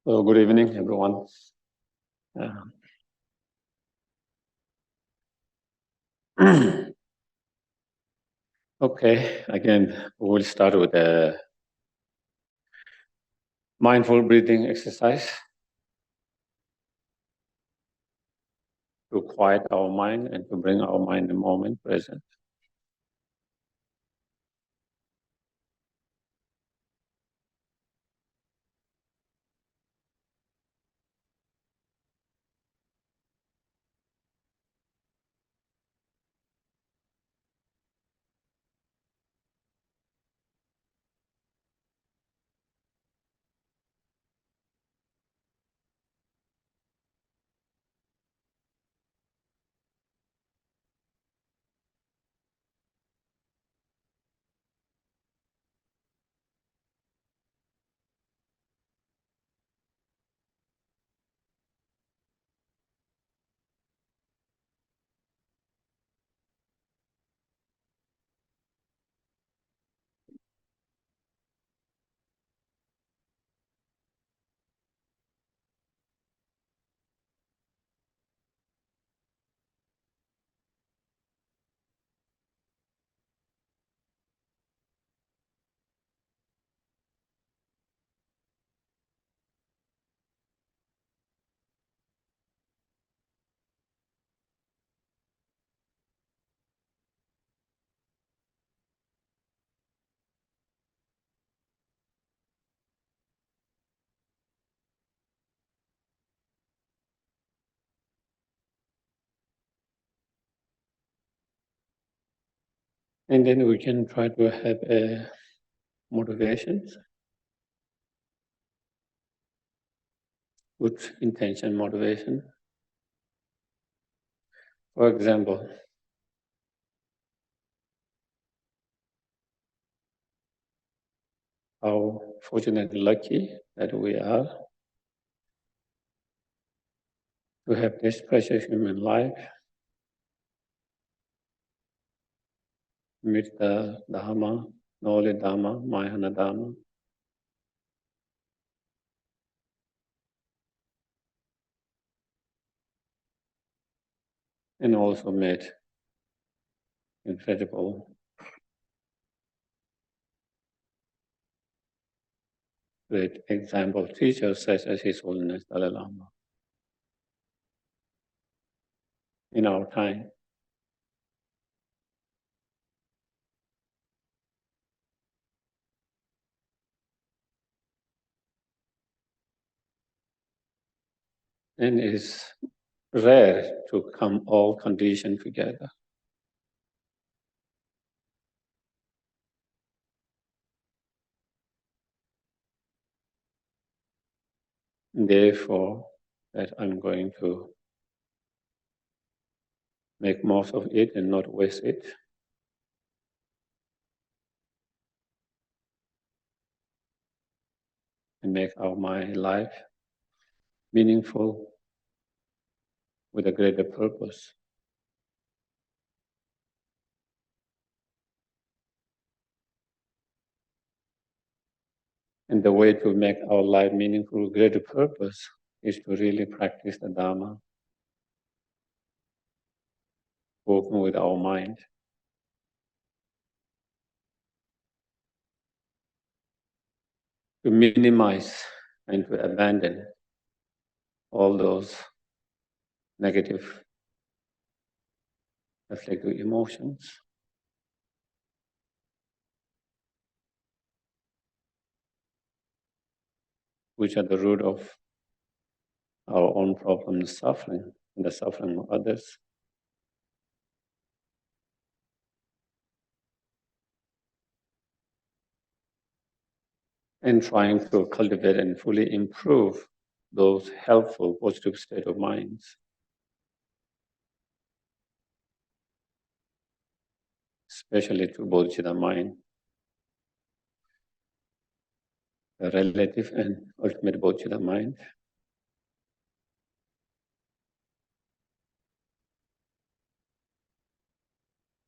So good evening, everyone. Okay, again, we'll start with a mindful breathing exercise to quiet our mind and to bring our mind in the moment present. And then we can try to have a motivation, good intention motivation. For example, how fortunate and lucky that we are to have this precious human life, meet the Dharma, know the Dharma, Mahayana Dharma, and also met incredible great example teachers such as His Holiness Dalai Lama in our time. And it's rare to come all conditioned together. Therefore, that I'm going to make most of it and not waste it. And make my life meaningful with a greater purpose. And the way to make our life meaningful with greater purpose is to really practice the Dharma, working with our mind. To minimize and to abandon all those negative afflictive emotions. Which are the root of our own problem, suffering, and the suffering of others. And trying to cultivate and fully improve those helpful, positive state of minds. Especially to Bodhichitta mind, the relative and ultimate Bodhichitta mind.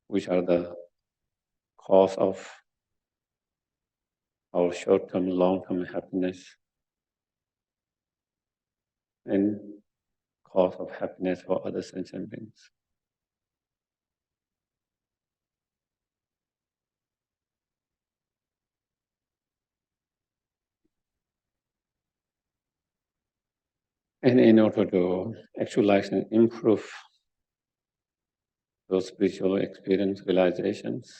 Which are the cause of our short-term, long-term happiness. and cause of happiness for other sentient beings. And in order to actualize and improve those spiritual experience realizations,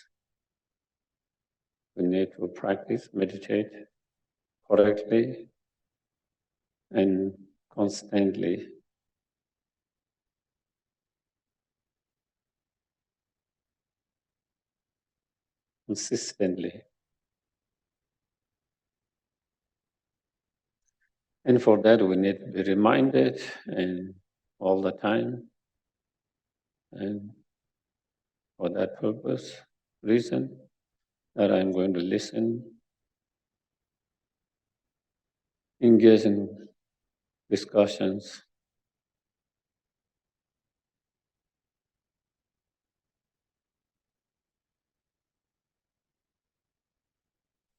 we need to practice, meditate correctly and constantly. Consistently. And for that, we need to be reminded and all the time. And for that purpose, reason, that I'm going to listen, engage in discussions,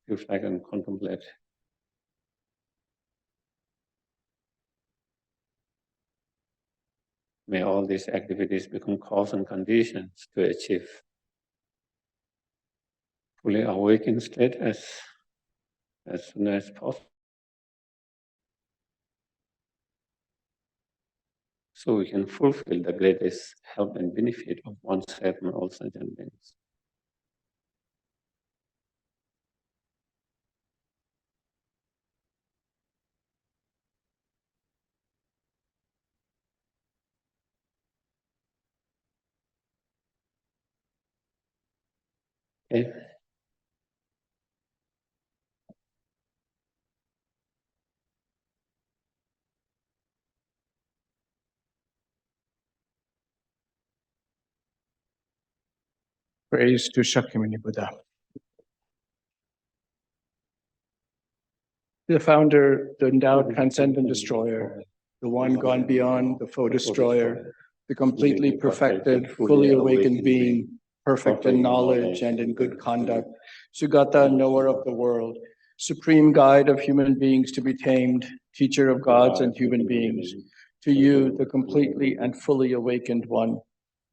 reflect and contemplate. May all these activities become cause and conditions to achieve fully awakened state as soon as possible. So we can fulfill the greatest help and benefit of oneself and all sentient beings. Okay. Praise to Shakyamuni Buddha. The founder, the endowed transcendent destroyer, the one gone beyond the foe destroyer, the completely perfected, fully awakened being, perfect in knowledge and in good conduct, Sugata, knower of the world, supreme guide of human beings to be tamed, teacher of gods and human beings, to you, the completely and fully awakened one,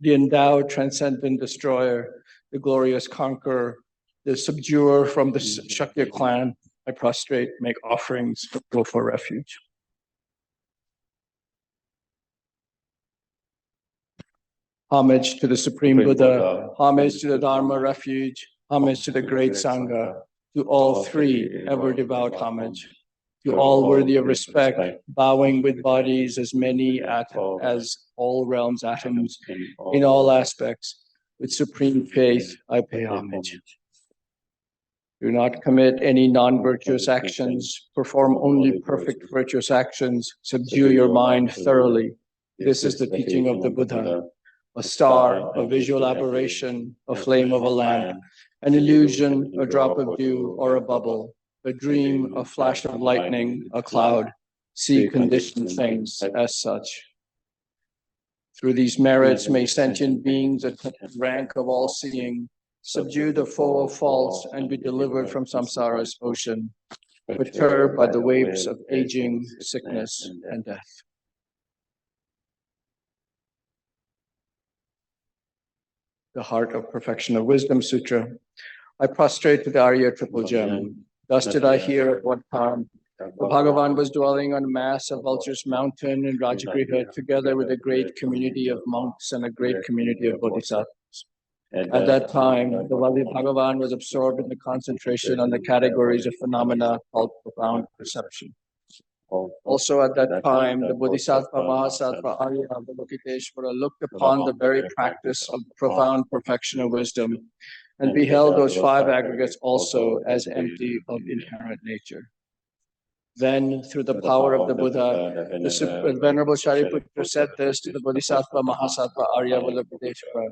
the endowed transcendent destroyer, the glorious conqueror, the subduer from the Shakya clan, I prostrate, make offerings, go for refuge. Homage to the Supreme Buddha, homage to the Dharma refuge, homage to the great Sangha, to all three ever devout homage, to all worthy of respect, bowing with bodies as many as all realms atoms, in all aspects, with supreme faith I pay homage. Do not commit any non-virtuous actions, perform only perfect virtuous actions, subdue your mind thoroughly. This is the teaching of the Buddha. A star, a visual aberration, a flame of a lamp, an illusion, a drop of dew, or a bubble, a dream, a flash of lightning, a cloud. See conditioned things as such. Through these merits may sentient beings attain rank of all-seeing, subdue the foe of false, and be delivered from samsara's ocean, perturbed by the waves of aging, sickness, and death. The Heart of Perfection of Wisdom Sutra. I prostrate to the Arya Triple Gem. Thus did I hear at one time the Bhagavan was dwelling on a mass of Vulture's Mountain in Rajagriha, together with a great community of monks and a great community of bodhisattvas. At that time, the Bhagavan was absorbed in the concentration on the categories of phenomena called profound perception. Also at that time, the Bodhisattva Mahasattva Arya Nagarjuna looked upon the very practice of profound perfection of wisdom and beheld those five aggregates also as empty of inherent nature. Then, through the power of the Buddha, the Venerable Shariputra said this to the Bodhisattva Mahasattva Arya Nagarjuna: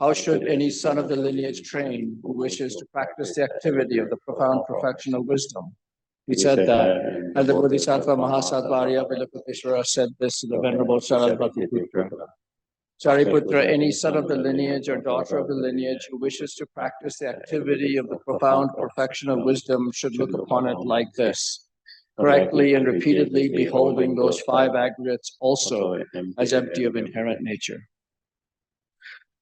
how should any son of the lineage train who wishes to practice the activity of the profound perfection of wisdom? He said that, and the Bodhisattva Mahasattva Arya Nagarjuna said this to the Venerable Shariputra: Shariputra, any son of the lineage or daughter of the lineage who wishes to practice the activity of the profound perfection of wisdom should look upon it like this. correctly and repeatedly beholding those five aggregates also as empty of inherent nature.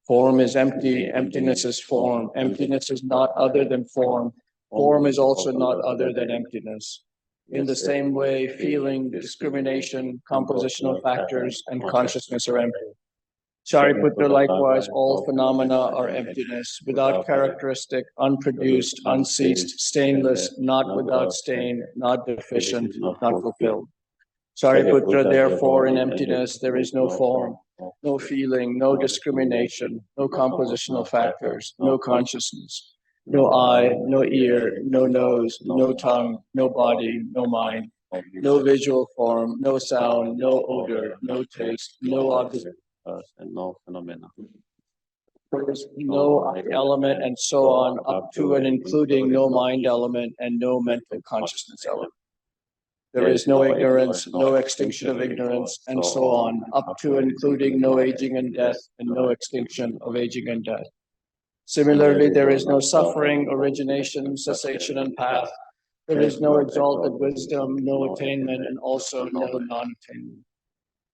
Form is empty, emptiness is form. Emptiness is not other than form. Form is also not other than emptiness. In the same way, feeling, discrimination, compositional factors, and consciousness are empty. Shariputra, likewise, all phenomena are emptiness, without characteristic, unproduced, unceased, stainless, not without stain, not deficient, not fulfilled. Shariputra, therefore, in emptiness there is no form, no feeling, no discrimination, no compositional factors, no consciousness, no eye, no ear, no nose, no tongue, no body, no mind, no visual form, no sound, no odor, no taste, no object, and no phenomena. there is no element, and so on, up to and including no mind element and no mental consciousness element. There is no ignorance, no extinction of ignorance, and so on, up to and including no aging and death, and no extinction of aging and death. Similarly, there is no suffering, origination, cessation, and path. There is no exalted wisdom, no attainment, and also no non-attainment.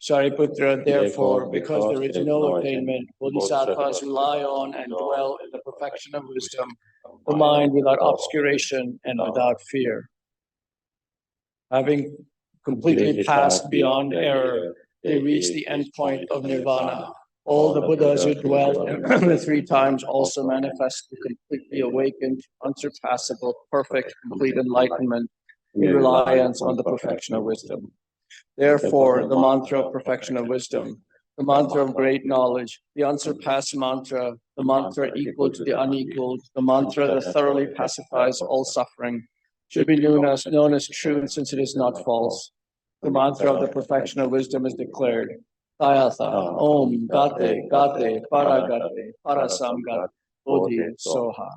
Shariputra, therefore, because there is no attainment, bodhisattvas rely on and dwell in the perfection of wisdom, the mind without obscuration and without fear. Having completely passed beyond error, they reach the end point of nirvana. All the Buddhas who dwell in the three times also manifest the completely awakened, unsurpassable, perfect, complete enlightenment in reliance on the perfection of wisdom. Therefore, the mantra of perfection of wisdom, the mantra of great knowledge, the unsurpassed mantra, the mantra equal to the unequaled, the mantra that thoroughly pacifies all suffering, should be known as truth, since it is not false. The mantra of the perfection of wisdom is declared. Tayatha, Om, Gate, Gate, Paragate, Parasamgat, Bodhi, Soha.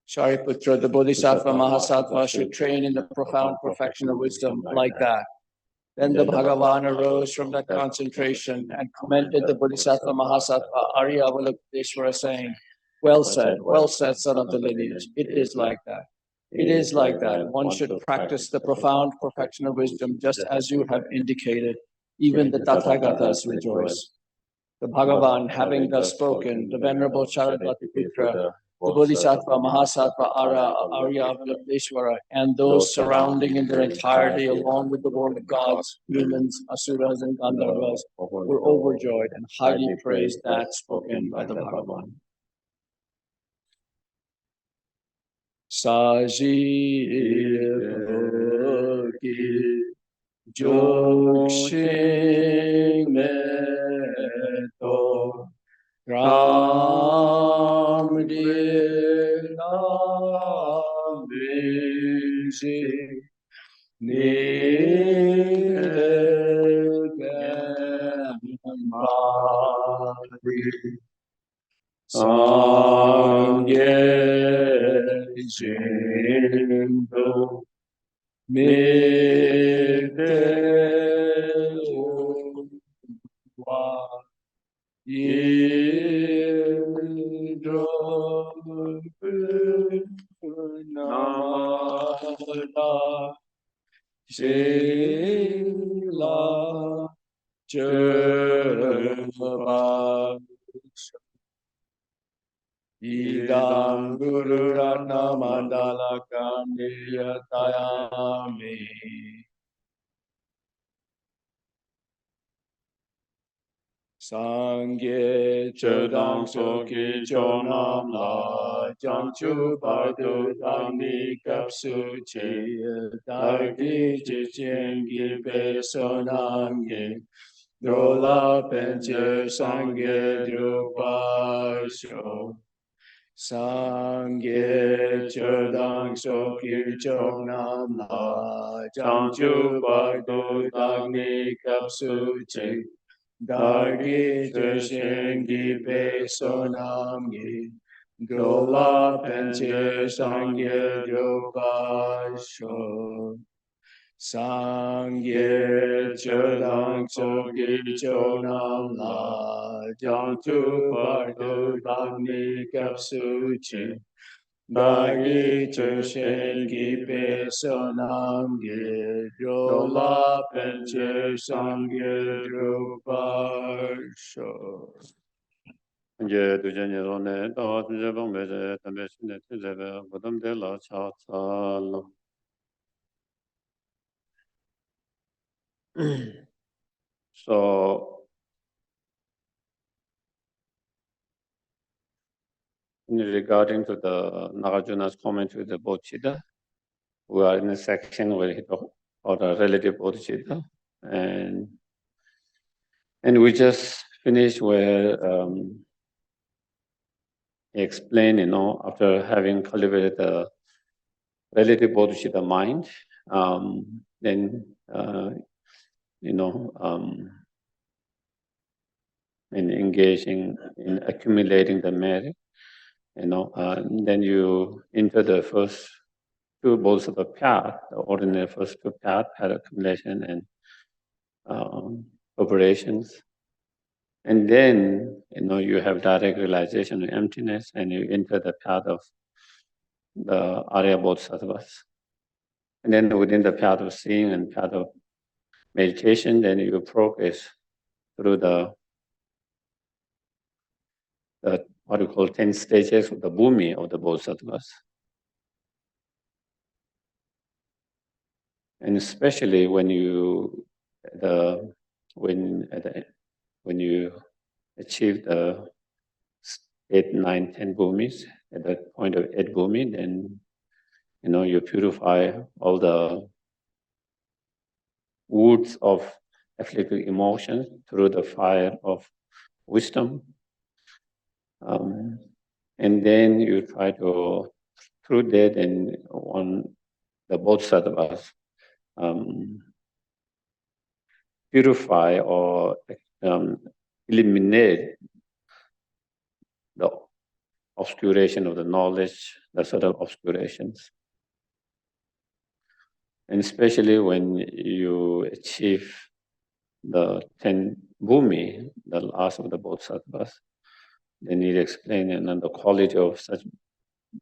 Shariputra, the Bodhisattva Mahasattva should train in the profound perfection of wisdom like that. Then the Bhagavan arose from that concentration and commended the Bodhisattva Mahasattva Arya Nagarjuna, saying, well said, son of the lineage. It is like that. It is like that. One should practice the profound perfection of wisdom just as you have indicated. Even the Tathagatas rejoice. The Bhagavan, having thus spoken, the Venerable Charadaputra, the Bodhisattva Mahasattva Arya Nagarjuna, and those surrounding in their entirety, along with the world of gods, humans, asuras, and gandharvas, were overjoyed and highly praised that spoken by the Bhagavan. Saji Jokshing Meto Ram Dinamiji Nigamari Sangye Jindo Midwa Indra Namada Shila Java Idam Guru Ratna Mandala Kandiyatayami. Sangye Chodang Soki Chonam La Jangchu Bardu Dami Kapsu Chi Dargi Chichingi Pesonangi Drola Penche Sangye Drupasho Sangye Chodang Soki Chonam La Jangchu Bardu Dami Kapsu Chi Dargi Jeshengi Pesonamgi Drola Penche Sangye Drupasho Sangye Chodang Sogi Chonam La Jantu Bardu Dagni Kapsuchi Dagi Chushen Gipe Sonam Gid Yola Penche Sangye Drupasho. 이제 두전이로네 또 두저봉 매제 담배신의 투제배 부담될라 차차로. So regarding to the Nagarjuna's comment with the Bodhichitta, we are in a section where he talked about the relative Bodhichitta, and we just finished where he explained, after having cultivated the relative Bodhichitta mind, then in engaging in accumulating the merit, then you enter the first two bowls of the path, the ordinary first two path, accumulation and operations. And then, you have direct realization of emptiness and you enter the path of the Arya Bodhisattvas. And then within the path of seeing and path of meditation, then you progress through the what we call 10 stages of the bhumi of the Bodhisattvas. And especially when you achieve the 8, 9, 10 bhumis, at that point of 8 bhumi, then you purify all the woods of afflictive emotions through the fire of wisdom. And then you try to, through that and on the bodhisattvas, purify or eliminate the obscuration of the knowledge, the subtle obscurations. And especially when you achieve the 10 bhumi, the last of the bodhisattvas, then he explained, and the quality of such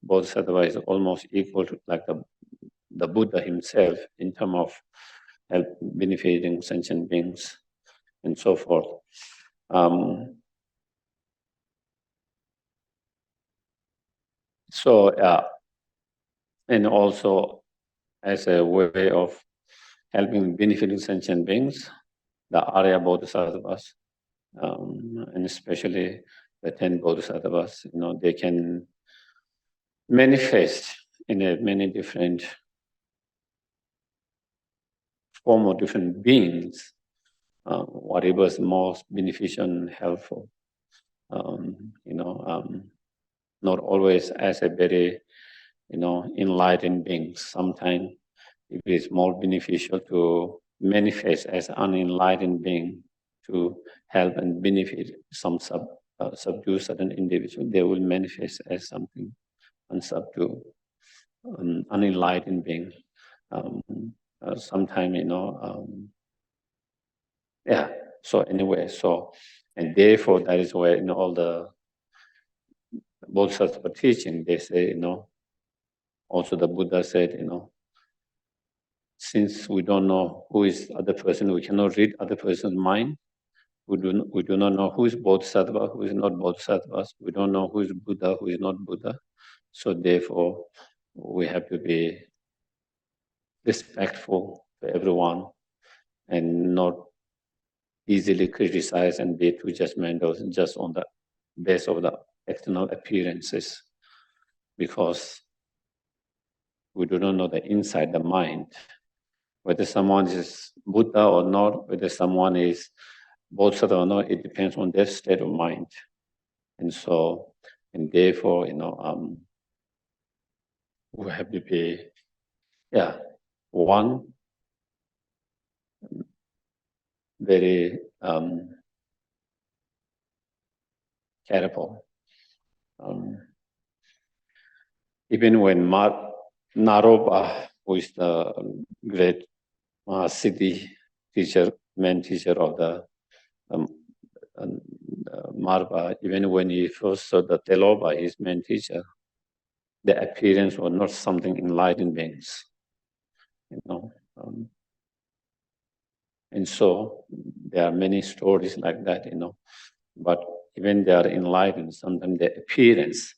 bodhisattva is almost equal to like the Buddha himself in terms of help benefiting sentient beings and so forth. And also as a way of helping benefiting sentient beings, the Arya Bodhisattvas, and especially the 10 Bodhisattvas, they can manifest in a many different form of different beings, whatever is most beneficial and helpful. Not always as a very, enlightened being. Sometimes it is more beneficial to manifest as an unenlightened being to help and benefit some subdue certain individual. They will manifest as something unsubdue, unenlightened being. Sometimes, so anyway, and therefore that is where in all the Bodhisattva teaching, they say, also the Buddha said, since we don't know who is other person, we cannot read other person's mind. We do not know who is Bodhisattva, who is not Bodhisattva. We don't know who is Buddha, who is not Buddha. So therefore, we have to be respectful to everyone and not easily criticize and be too judgmental just on the base of the external appearances, because we do not know the inside, the mind. Whether someone is Buddha or not, whether someone is Bodhisattva or not, it depends on their state of mind. And therefore, we have to be, one, very careful. Even when Naropa, who is the great city teacher, main teacher of the Marpa, even when he first saw the Telopa, his main teacher, the appearance or not something enlightened beings, and so there are many stories like that, but even they are enlightened, sometimes the appearance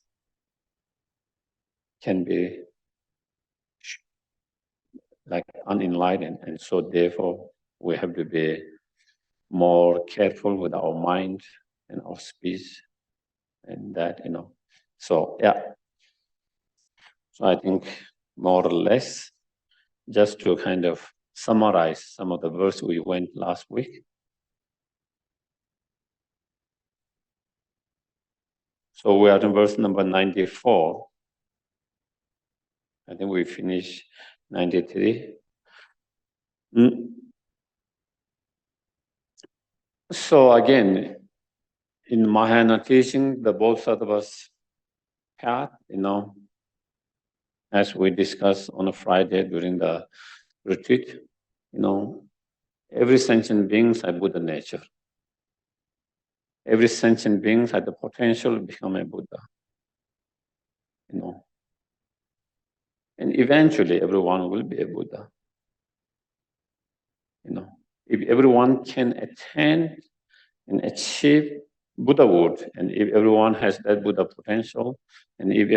can be like unenlightened, and so therefore we have to be more careful with our mind and our speech, and that, So yeah, so I think more or less, just to kind of summarize some of the verse we went last week. So we are in verse number 94. I think we finished 93. So again, in Mahayana teaching, the Bodhisattva's path, as we discussed on a Friday during the retreat, every sentient being has Buddha nature. Every sentient being has the potential to become a Buddha. And eventually everyone will be a Buddha. If everyone can attain and achieve Buddhahood, and if everyone has that Buddha potential, and if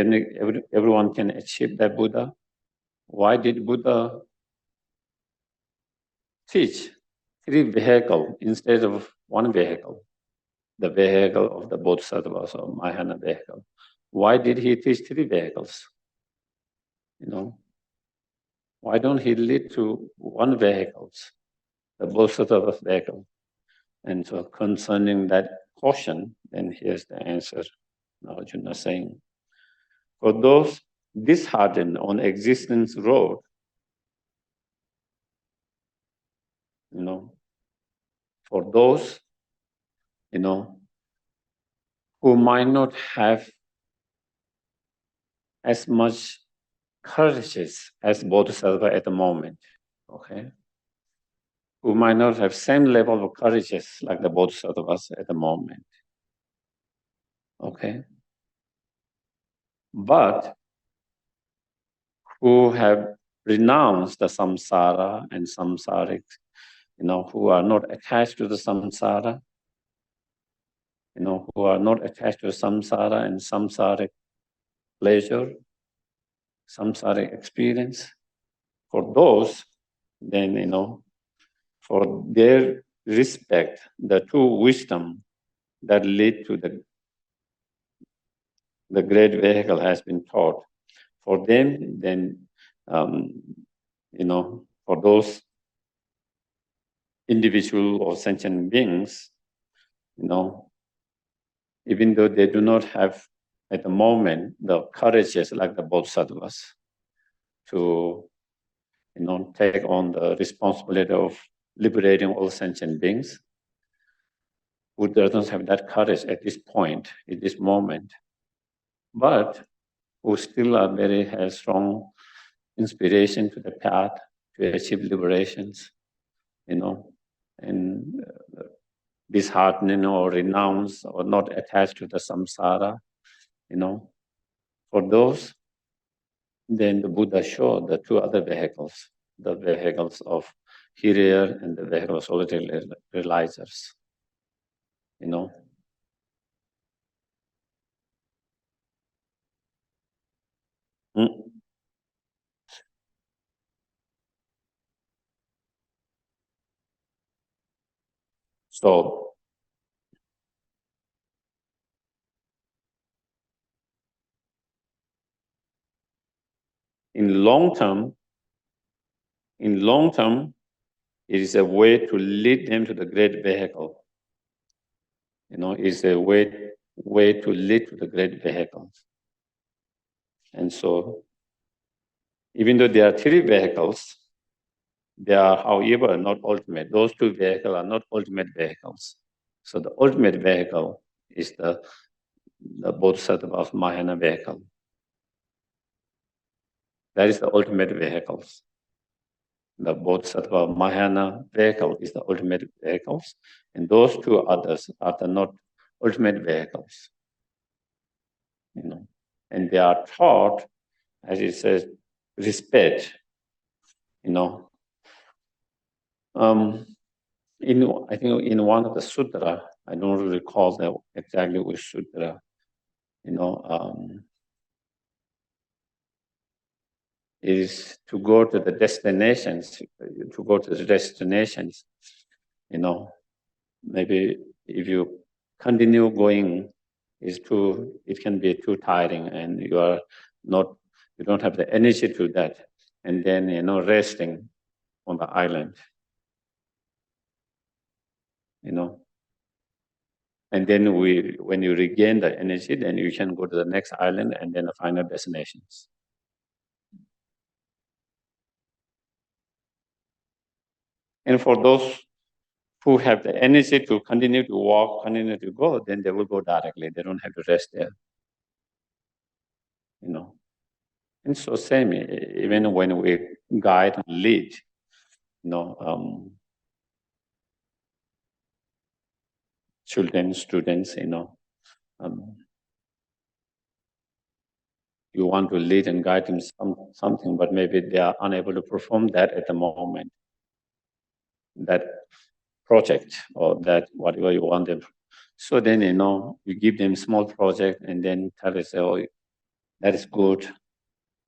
everyone can achieve that Buddha, why did Buddha teach 3 vehicles instead of 1 vehicle? The vehicle of the Bodhisattvas or Mahayana vehicle. Why did he teach 3 vehicles? Why don't he lead to 1 vehicle, the Bodhisattva's vehicle? And so concerning that question, then here's the answer. Nagarjuna saying, for those disheartened on existence road, for those, who might not have as much courage as Bodhisattva at the moment, okay? Who might not have same level of courage like the Bodhisattvas at the moment, okay? But who have renounced the samsara and samsaric, who are not attached to the samsara, who are not attached to samsara and samsaric pleasure, samsaric experience. For those, then, for their respect, the true wisdom that lead to the great vehicle has been taught. For them, then, for those individual or sentient beings, even though they do not have at the moment the courage like the Bodhisattvas to, take on the responsibility of liberating all sentient beings, who doesn't have that courage at this point, at this moment, but who still are has strong inspiration to the path to achieve liberations, and disheartening or renounce or not attached to the samsara, for those, then the Buddha showed the 2 other vehicles, the vehicles of Hiriya and the vehicles of solitary realizers, So, in long term, it is a way to lead them to the great vehicle. It's a way to lead to the great vehicles. And so, even though there are 3 vehicles, they are, however, not ultimate. Those 2 vehicles are not ultimate vehicles. So the ultimate vehicle is the Bodhisattva's Mahayana vehicle. That is the ultimate vehicles. The Bodhisattva Mahayana vehicle is the ultimate vehicles, and those 2 others are the not ultimate vehicles. And they are taught as it says, respect, I think in one of the sutra, I don't recall exactly which sutra, is to go to the destinations, maybe if you continue going, it can be too tiring, and you don't have the energy to that, and then, resting on the island, and then when you regain the energy, then you can go to the next island and then the final destinations. And for those who have the energy to continue to walk, continue to go, then they will go directly. They don't have to rest there. And so same, even when we guide and lead, children, students, you want to lead and guide them something, but maybe they are unable to perform that at the moment, that project or that whatever you want them. So then, you give them small project and then tell them, oh, that is good.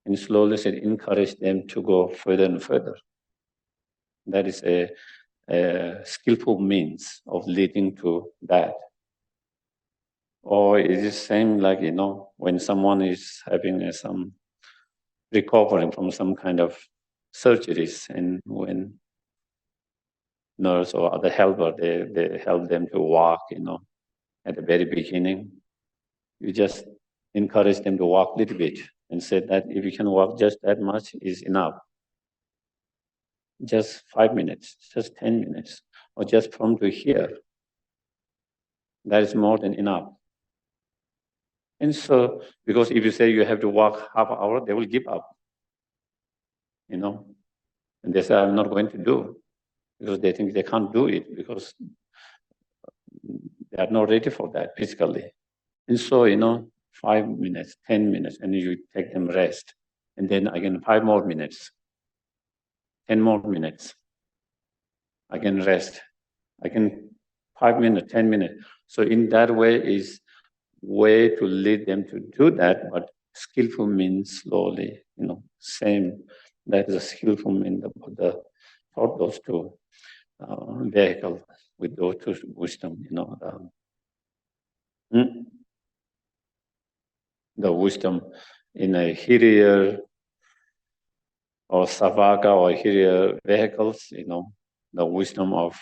And slowly encourage them to go further and further. That is a skillful means of leading to that. Or it is same like, when someone is having some recovering from some kind of surgeries, and when nurse or other helper, they help them to walk, at the very beginning, you just encourage them to walk a little bit and say that if you can walk just that much is enough. Just 5 minutes, just 10 minutes, or just from to here. That is more than enough. And so, because if you say you have to walk half an hour, they will give up. And they say, I'm not going to do, because they think they can't do it, because they are not ready for that physically. And so, 5 minutes, 10 minutes, and you take them rest. And then again, 5 more minutes, 10 more minutes. Again, rest. Again, 5 minutes, 10 minutes. So in that way is way to lead them to do that, but skillful means slowly, same. That is a skillful means. The Buddha taught those two vehicles with those two wisdom, the wisdom in a Hiriya or Savaka or Hiriya vehicles, the wisdom of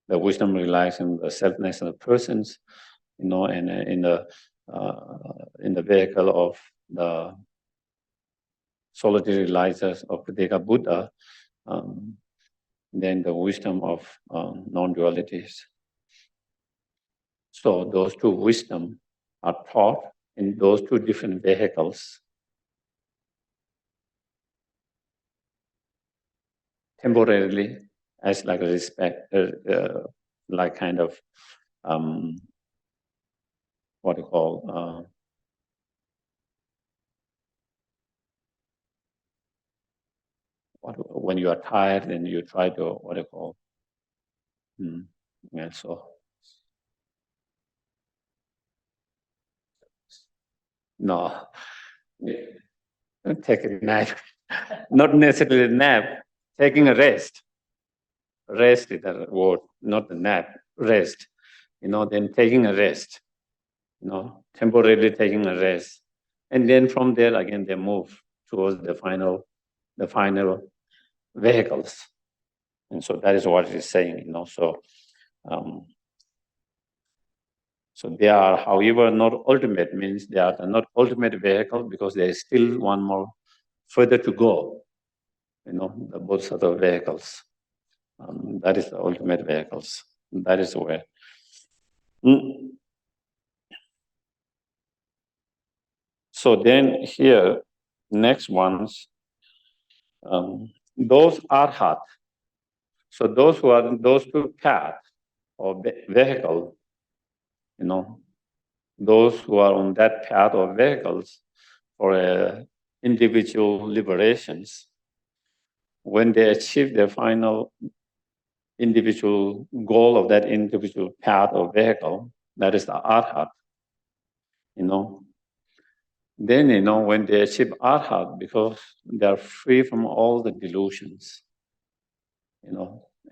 the wisdom relies on the selfness of the persons, and in the vehicle of the solitary realizers of the Buddha, then the wisdom of non-dualities. So those two wisdom are taught in those two different vehicles. Temporarily, as like a respect, like kind of what you call when you are tired and you try to what you call yeah, so no, take a nap, not necessarily a nap, taking a rest. Rest is the word, not a nap. Rest, then taking a rest, temporarily taking a rest, and then from there again they move towards the final vehicles, and so that is what it is saying, So they are, however, not ultimate, means they are not ultimate vehicle because there is still one more further to go, the Bodhisattva vehicles. That is the ultimate vehicles. That is where. So then here, next ones, those arhat. So those who are those two paths or vehicle, those who are on that path or vehicles for individual liberations, when they achieve their final individual goal of that individual path or vehicle, that is the arhat, then, when they achieve arhat, because they are free from all the delusions,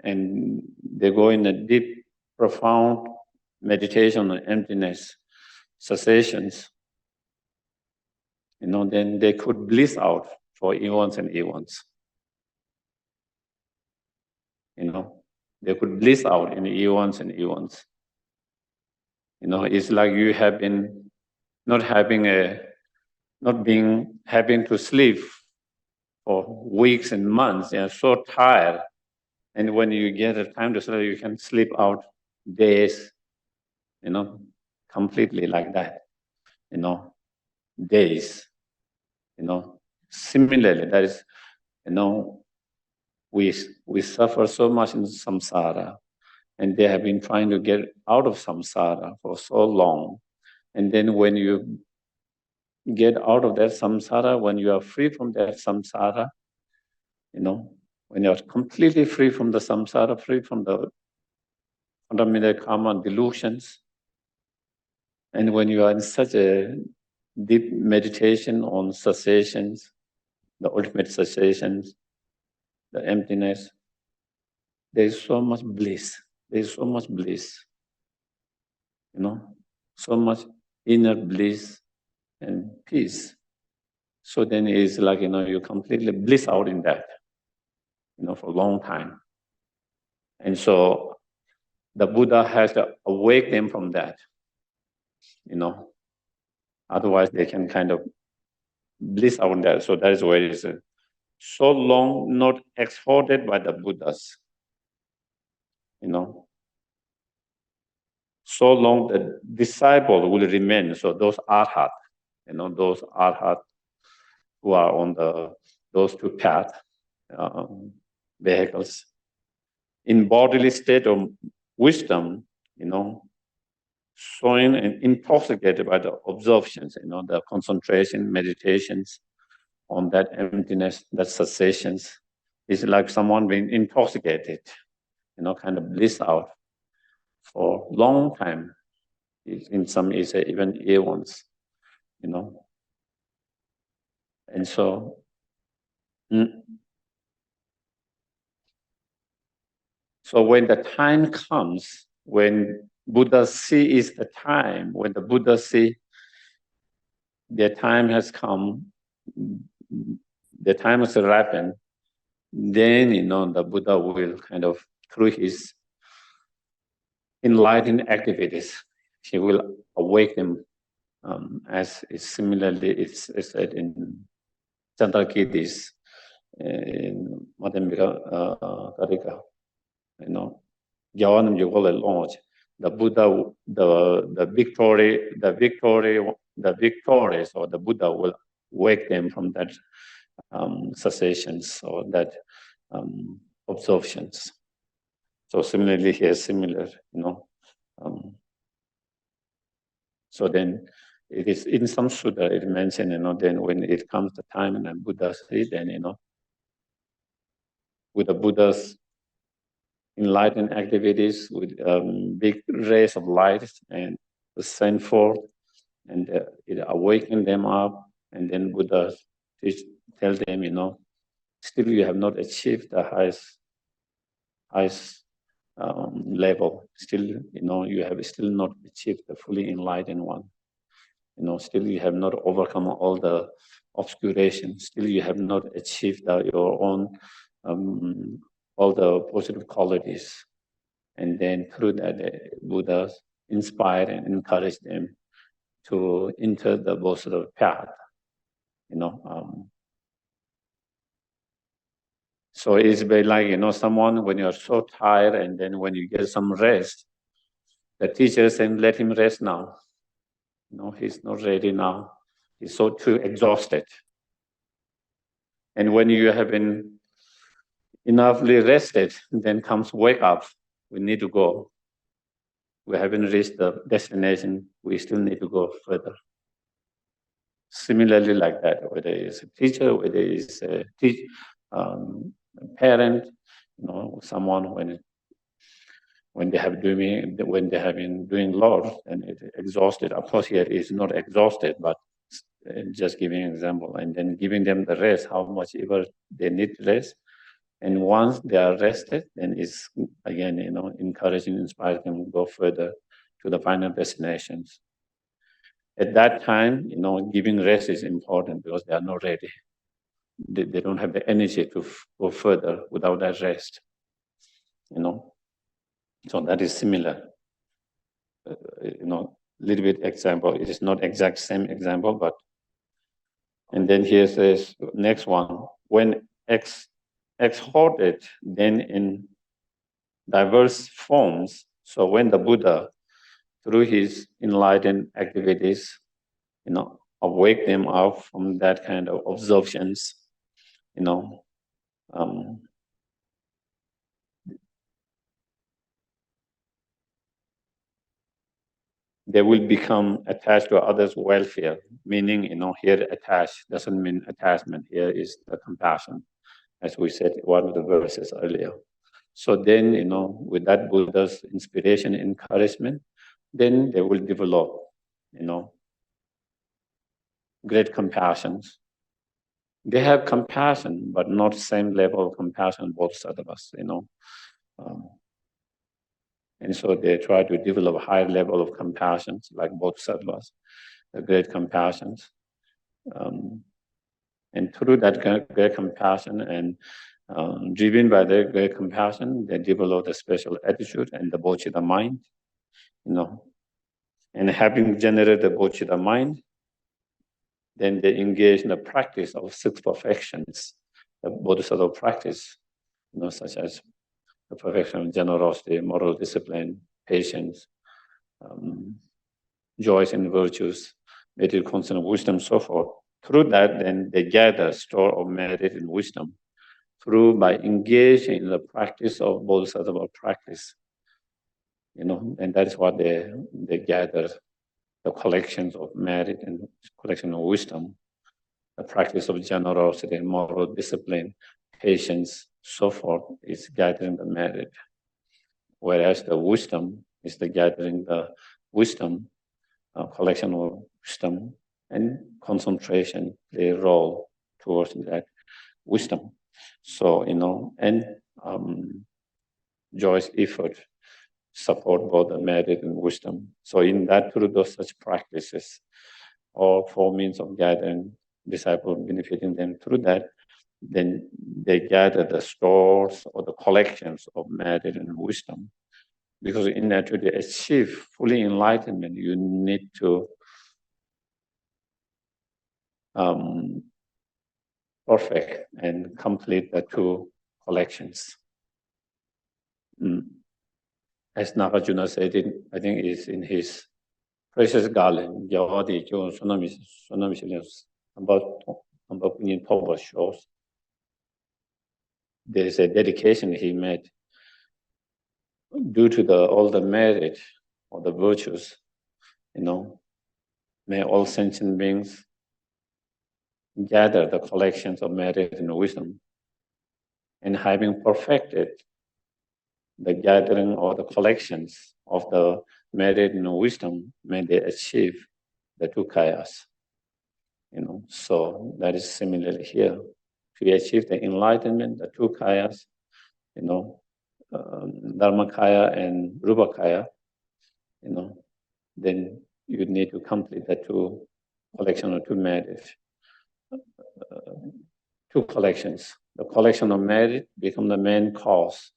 and they go in a deep, profound meditation on emptiness, cessations, then they could bliss out for eons and eons. They could bliss out in eons and eons. It's like you have been having to sleep for weeks and months. You're so tired, and when you get a time to sleep, you can sleep out days. Completely like that. Days. Similarly, that is, we suffer so much in samsara, and they have been trying to get out of samsara for so long. And then when you get out of that samsara, when you are free from that samsara, when you are completely free from the samsara, free from the fundamental karma delusions, and when you are in such a deep meditation on cessations, the ultimate cessations, the emptiness, there is so much bliss. There is so much bliss. So much inner bliss and peace. So then it's like, you completely bliss out in that, for a long time. And so the Buddha has to awake them from that, Otherwise they can kind of bliss out in that. So that is where it is so long not exhorted by the Buddhas, So long the disciple will remain. So those arhat, those arhat who are on those two paths, vehicles, in bodily state of wisdom, showing and intoxicated by the observations, the concentration, meditations on that emptiness, that cessations, is like someone being intoxicated, kind of bliss out for a long time. In some cases, even eons, And so, so when the time comes, when Buddha sees the time, when the Buddha sees the time has come, the time has ripened, then, the Buddha will kind of, through his enlightened activities, he will awaken as similarly it's said in Chandrakirti's in Madhyamika Karika, Gyavanam Yugola launch, the Buddha, the victorious or the Buddha will wake them from that cessations or that observations. So similarly here, similar, so then it is in some sutta it mentioned, then when it comes the time and Buddha says, then, with the Buddha's enlightened activities, with big rays of light and send forth, and it awakened them up, and then Buddha tell them, still you have not achieved the highest level. Still, you have still not achieved the fully enlightened one. Still you have not overcome all the obscuration. Still you have not achieved your own all the positive qualities. And then through that, Buddha inspired and encouraged them to enter the Bodhisattva path. So it's very like, someone when you're so tired and then when you get some rest, the teacher saying, let him rest now. He's not ready now. He's so too exhausted. And when you have been enoughly rested, then comes wake up. We need to go. we haven't reached the destination, we still need to go further. Similarly, like that, whether it's a teacher, whether it's a parent, someone when they have been doing a lot and it exhausted. Of course, here is not exhausted, but just giving an example, and then giving them the rest, how much ever they need rest. And once they are rested, then it's again, encouraging, inspiring them to go further to the final destinations. At that time, giving rest is important because they are not ready. They don't have the energy to go further without that rest. So that is similar. Little bit example. It is not exact same example, but and then here says next one. When exhorted, then in diverse forms. So when the Buddha, through his enlightened activities, awake them up from that kind of absorptions, they will become attached to others' welfare. Meaning, here attached doesn't mean attachment. Here is the compassion, as we said in one of the verses earlier. So then, with that Buddha's inspiration, encouragement, then they will develop, great compassions. They have compassion, but not same level of compassion bodhisattvas, and so they try to develop a higher level of compassions, like bodhisattvas, the great compassions. And through that great compassion and driven by their great compassion, they develop the special attitude and the bodhicitta mind, And having generated the bodhicitta mind, then they engage in the practice of 6 perfections, the bodhisattva practice, such as the perfection of generosity, moral discipline, patience, joys and virtues, merit, concern, wisdom, so forth. Through that, then they gather store of merit and wisdom by engaging in the practice of bodhisattva practice, and that is what they gather, the collections of merit and collection of wisdom, the practice of generosity, moral discipline, patience, so forth, is gathering the merit. Whereas the wisdom is the gathering the wisdom, collection of wisdom, and concentration play a role towards that wisdom. So, and joyous effort support both the merit and wisdom. So in that, through those such practices, or 4 means of gathering disciples, benefiting them through that, then they gather the stores or the collections of merit and wisdom. Because in order to achieve fully enlightenment, you need to perfect and complete the 2 collections. As Nagarjuna said, I think it's in his Precious Garland, about shows. There is a dedication he made due to all the merit or the virtues, may all sentient beings gather the collections of merit and wisdom, and having perfected the gathering or the collections of the merit and wisdom, may they achieve the 2 kayas. So that is similarly here. To achieve the enlightenment, the 2 kayas, Dharmakaya and Rupakaya, then you need to complete the 2 collection of 2 merit, 2 collections. The collection of merit become the main cause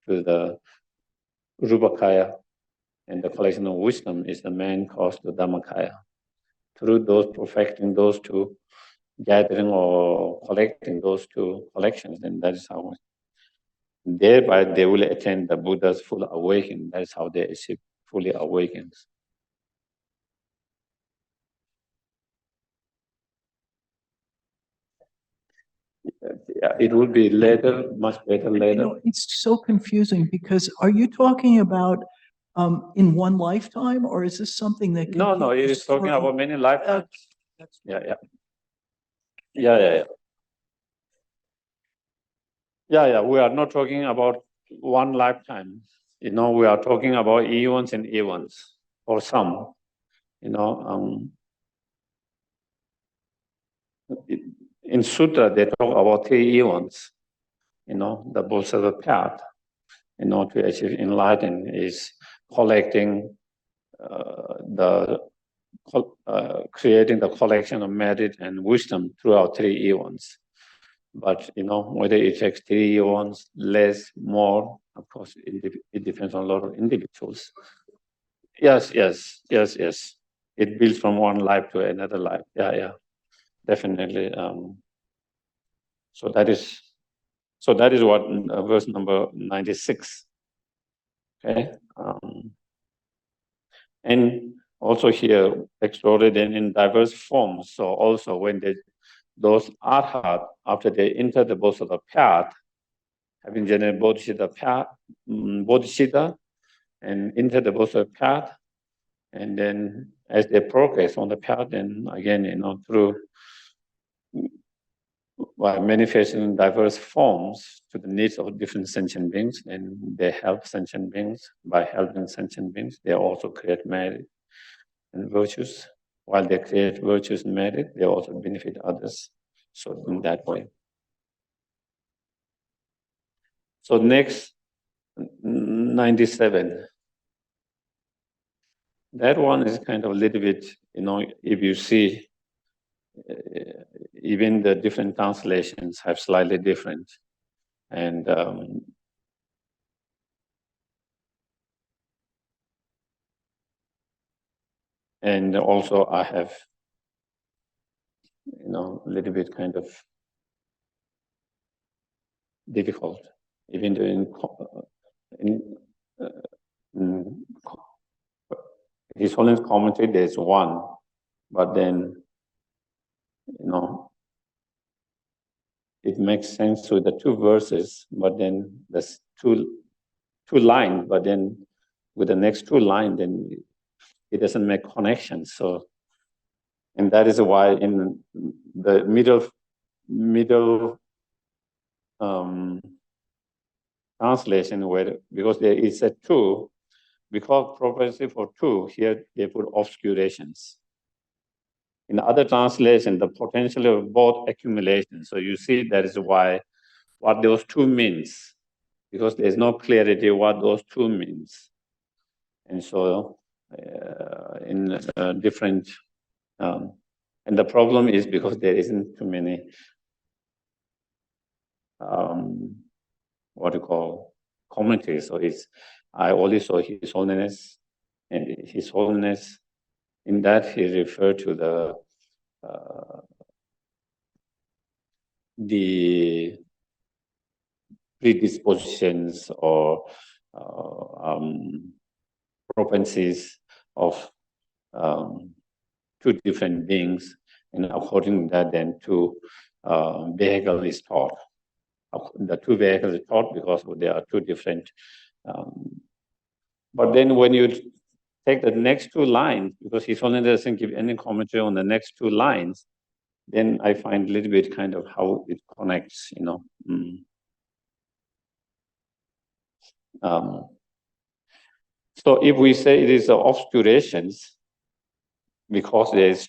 to the Rupakaya, and the collection of wisdom is the main cause to Dhammakaya. Through those perfecting those 2, gathering or collecting those 2 collections, then that is how thereby they will attain the Buddha's full awakening. That is how they achieve fully awakens. Yeah, it will be later, much better later. It's so confusing because are you talking about in one lifetime, or is this something that can No, it is talking about many lifetimes. Yeah. We are not talking about one lifetime. We are talking about eons and eons, or some. In Sutra, they talk about 3 eons. The Bodhisattva path, to achieve enlightenment is collecting creating the collection of merit and wisdom throughout 3 eons. But whether it takes 3 eons, less, more, of course, it depends on a lot of individuals. Yes. It builds from one life to another life. Yeah, definitely. So that is what verse number 96. Okay. And also here, extraordinary in diverse forms. So also when those arhat, after they enter the Bodhisattva path, having generated Bodhichitta, and enter the Bodhisattva path, and then as they progress on the path, then again, through by manifesting diverse forms to the needs of different sentient beings, and they help sentient beings. By helping sentient beings, they also create merit and virtues. While they create virtues and merit, they also benefit others. So in that way. So next, 97. That one is kind of a little bit, if you see, even the different translations have slightly different. And also I have, a little bit kind of difficult, even in His Holiness commentary, there's one, but then, it makes sense with the 2 verses, but then there's two lines, but then with the next 2 lines, then it doesn't make connections. So, and that is why in the middle translation, because there is a 2, because prophecy for 2, here they put obscurations. In other translation, the potential of both accumulation. So you see that is why what those 2 means, because there's no clarity what those 2 means. And so in different, and the problem is because there isn't too many, commentaries. So I only saw His Holiness, and His Holiness, in that he referred to the predispositions or propensities of 2 different beings, and according to that, then 2 vehicles is taught. The 2 vehicles is taught because there are 2 different. But then when you take the next 2 lines, because His Holiness doesn't give any commentary on the next 2 lines, then I find a little bit kind of how it connects, So if we say it is obscurations, because there's,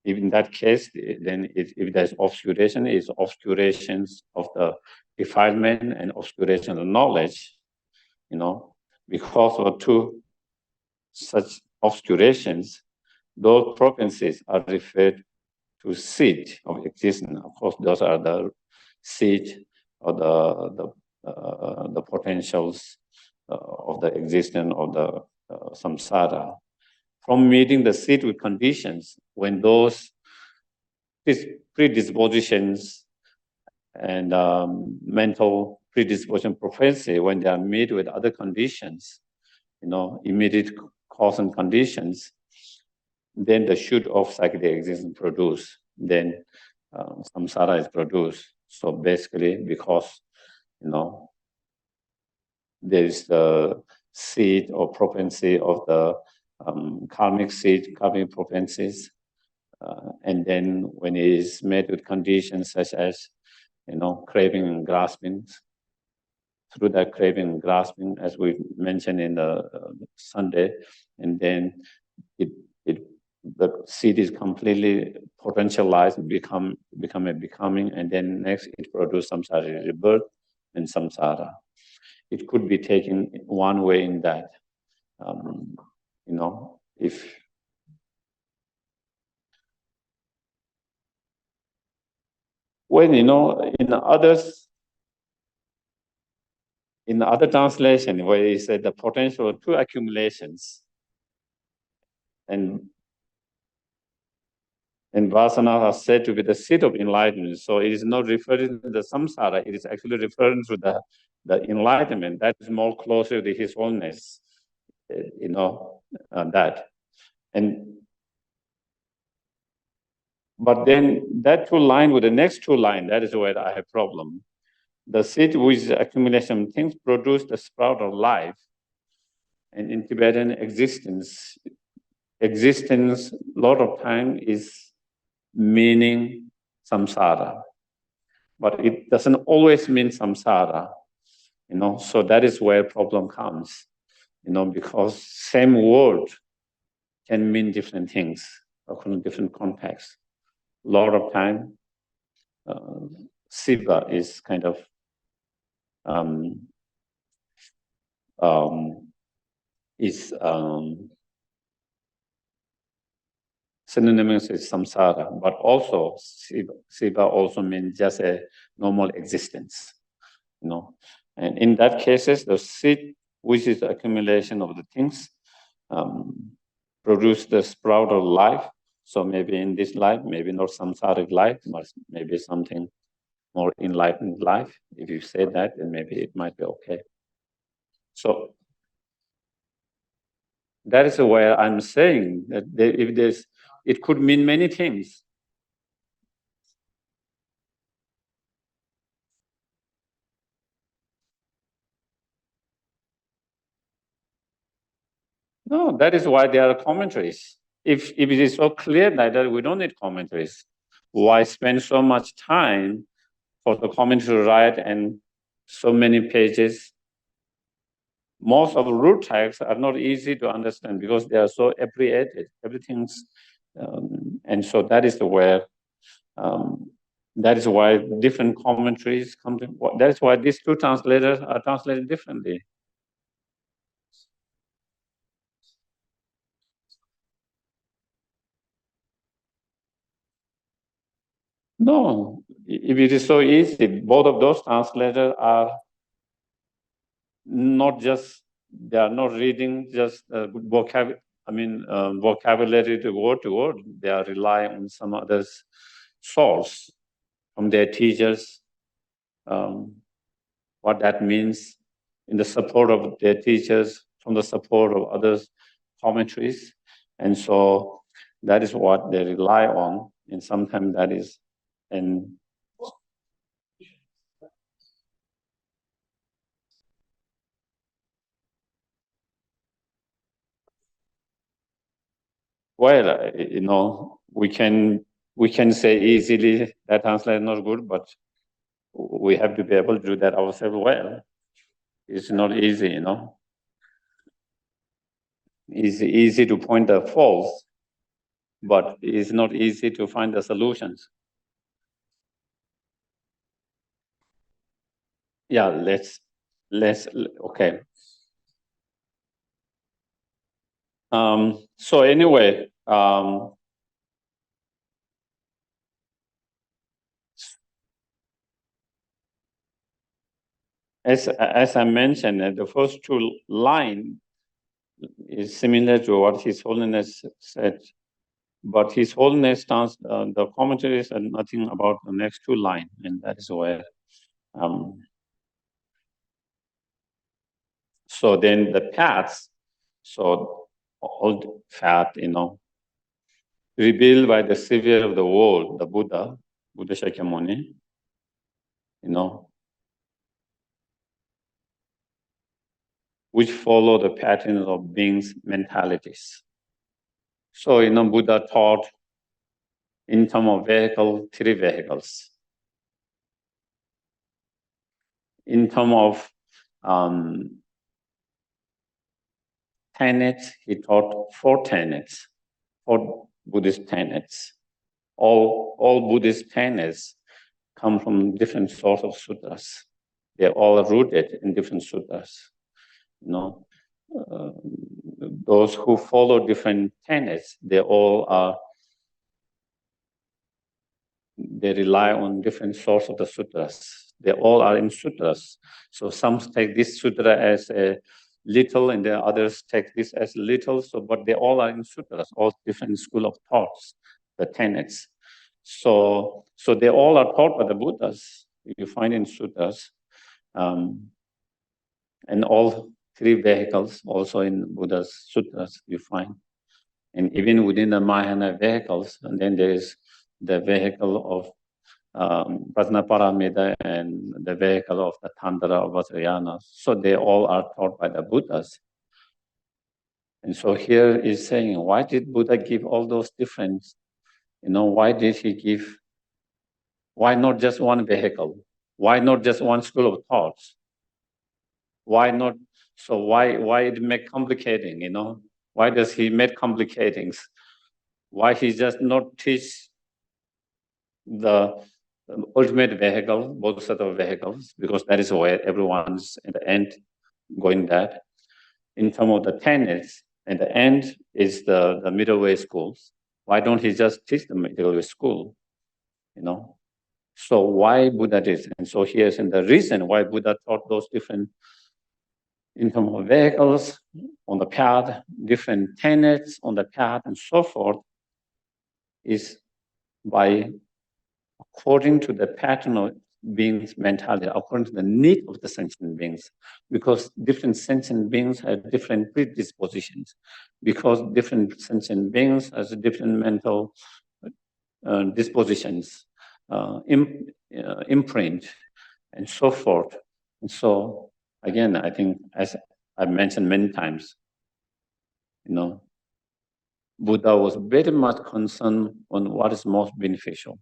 in that case, then if there's obscuration, it's obscurations of the defilement and obscuration of knowledge, because of 2 such obscurations, those propensities are referred to seed of existence. Of course, those are the seed or the potentials of the existence of the samsara. From meeting the seed with conditions, when those predispositions and mental predisposition propensity, when they are met with other conditions, immediate cause and conditions, then the shoot of psychedelic existence produced, then samsara is produced. So basically, because there is the seed or propensity of the karmic seed, karmic propensities. And then when it is met with conditions such as, craving and grasping, through that craving and grasping, as we mentioned in the Sunday, and then the seed is completely potentialized, become a becoming, and then next it produces samsara rebirth and samsara. It could be taken one way in that, if when in other translation where he said the potential of two accumulations, and vasana are said to be the seed of enlightenment. So it is not referring to the samsara, it is actually referring to the enlightenment that is more closer to his wholeness, that. But then that two line with the next two line, that is where I have problem. The seed with accumulation of things produce the sprout of life. And in Tibetan existence, a lot of time is meaning samsara. But it doesn't always mean samsara, so that is where problem comes, because same word can mean different things according to different contexts. A lot of time, Siva is kind of synonymous with samsara, but also Siva also means just a normal existence, And in that cases, the seed, which is the accumulation of the things, produce the sprout of life. So maybe in this life, maybe not samsaric life, but maybe something more enlightened life. If you say that, then maybe it might be okay. So that is where I'm saying that it could mean many things. No, that is why there are commentaries. If it is so clear that we don't need commentaries, why spend so much time for the commentary to write and so many pages? Most of the root texts are not easy to understand because they are so abbreviated. Everything's, and so that is where. That is why different commentaries come to. That is why these two translators are translated differently. No, if it is so easy, both of those translators are not just, they are not reading just vocabulary to word. They are relying on some other source from their teachers, what that means in the support of their teachers, from the support of others' commentaries. And so that is what they rely on. And sometimes that is, and well, we can say easily that translation is not good, but we have to be able to do that ourselves well. It's not easy, It's easy to point the faults, but it's not easy to find the solutions. Yeah, let's okay. So anyway, as I mentioned, the first two lines is similar to what His Holiness said, but His Holiness the commentary said nothing about the next two lines, and that is where. So then the paths, so all path, revealed by the savior of the world, the Buddha Shakyamuni, which follow the patterns of beings' mentalities. So, Buddha taught in terms of vehicle, 3 vehicles. In terms of tenets, he taught 4 tenets, 4 Buddhist tenets. All Buddhist tenets come from different sorts of sutras. They're all rooted in different sutras. Those who follow different tenets, they rely on different sources of the sutras. They all are in sutras. So some take this sutra as a little, and the others take this as little. But they all are in sutras, all different school of thoughts, the tenets. So they all are taught by the Buddhas. You find in sutras, and all 3 vehicles also in Buddha's sutras you find. And even within the Mahayana vehicles, and then there is the vehicle of Prajnaparamita and the vehicle of the Tantra of Vajrayana. So they all are taught by the Buddhas. And so here is saying, why did Buddha give all those different, why did he give, why not just one vehicle? Why not just one school of thoughts? Why not? So why it make complicating, Why does he make complicating? Why he just not teach the ultimate vehicle, both set of vehicles, because that is where everyone's in the end going that. In terms of the tenets, and the end is the middle way schools. Why don't he just teach the middle way school? So why Buddha did? And so here's the reason why Buddha taught those different in terms of vehicles on the path, different tenets on the path, and so forth, is by according to the pattern of beings' mentality, according to the need of the sentient beings, because different sentient beings have different predispositions, because different sentient beings have different mental dispositions, imprint, and so forth. And so, again, I think, as I've mentioned many times, Buddha was very much concerned on what is most beneficial,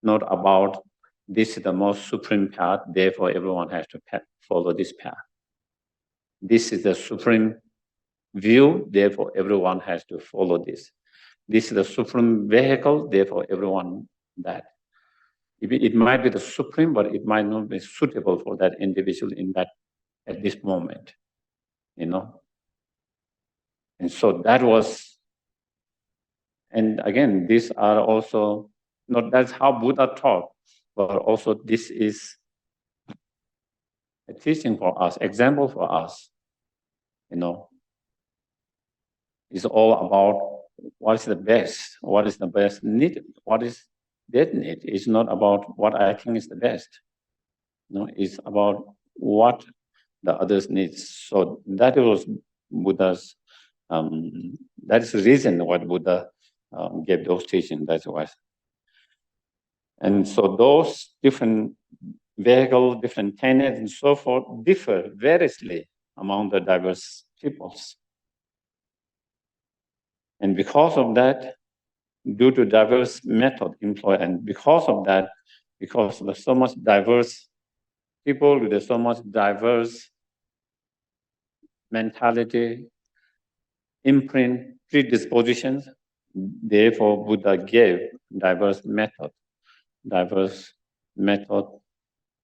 not about this is the most supreme path, therefore everyone has to follow this path. This is the supreme view, therefore everyone has to follow this. This is the supreme vehicle, therefore everyone that. It might be the supreme, but it might not be suitable for that individual at this moment, And so that was, and again, these are also, that's how Buddha taught, but also this is a teaching for us, example for us, It's all about what is the best need, what is their need. It's not about what I think is the best. It's about what the others need. So that was Buddha's, that is the reason why Buddha gave those teachings, that's why. And so those different vehicles, different tenets, and so forth differ variously among the diverse peoples. And because of that, due to diverse method employed, and because of that, because there's so much diverse people with so much diverse mentality, imprint, predispositions, therefore Buddha gave diverse method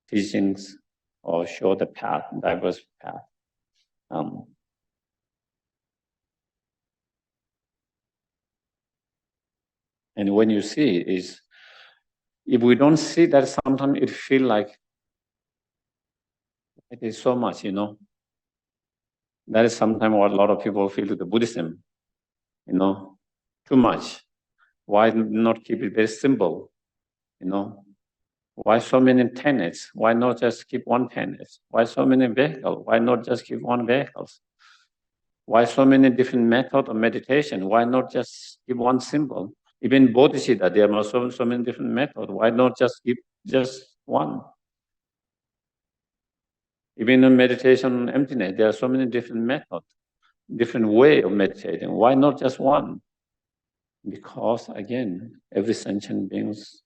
teachings, or show the path, diverse path. And when you see is, if we don't see that, sometimes it feels like it is so much, That is sometimes what a lot of people feel to the Buddhism, too much. Why not keep it very simple, Why so many tenets? Why not just keep one tenet? Why so many vehicles? Why not just keep one vehicles? Why so many different methods of meditation? Why not just keep one symbol? Even Bodhichitta, there are so many different methods. Why not just keep just one? Even in meditation emptiness, there are so many different methods, different way of meditating. Why not just one? Because again, every sentient beings,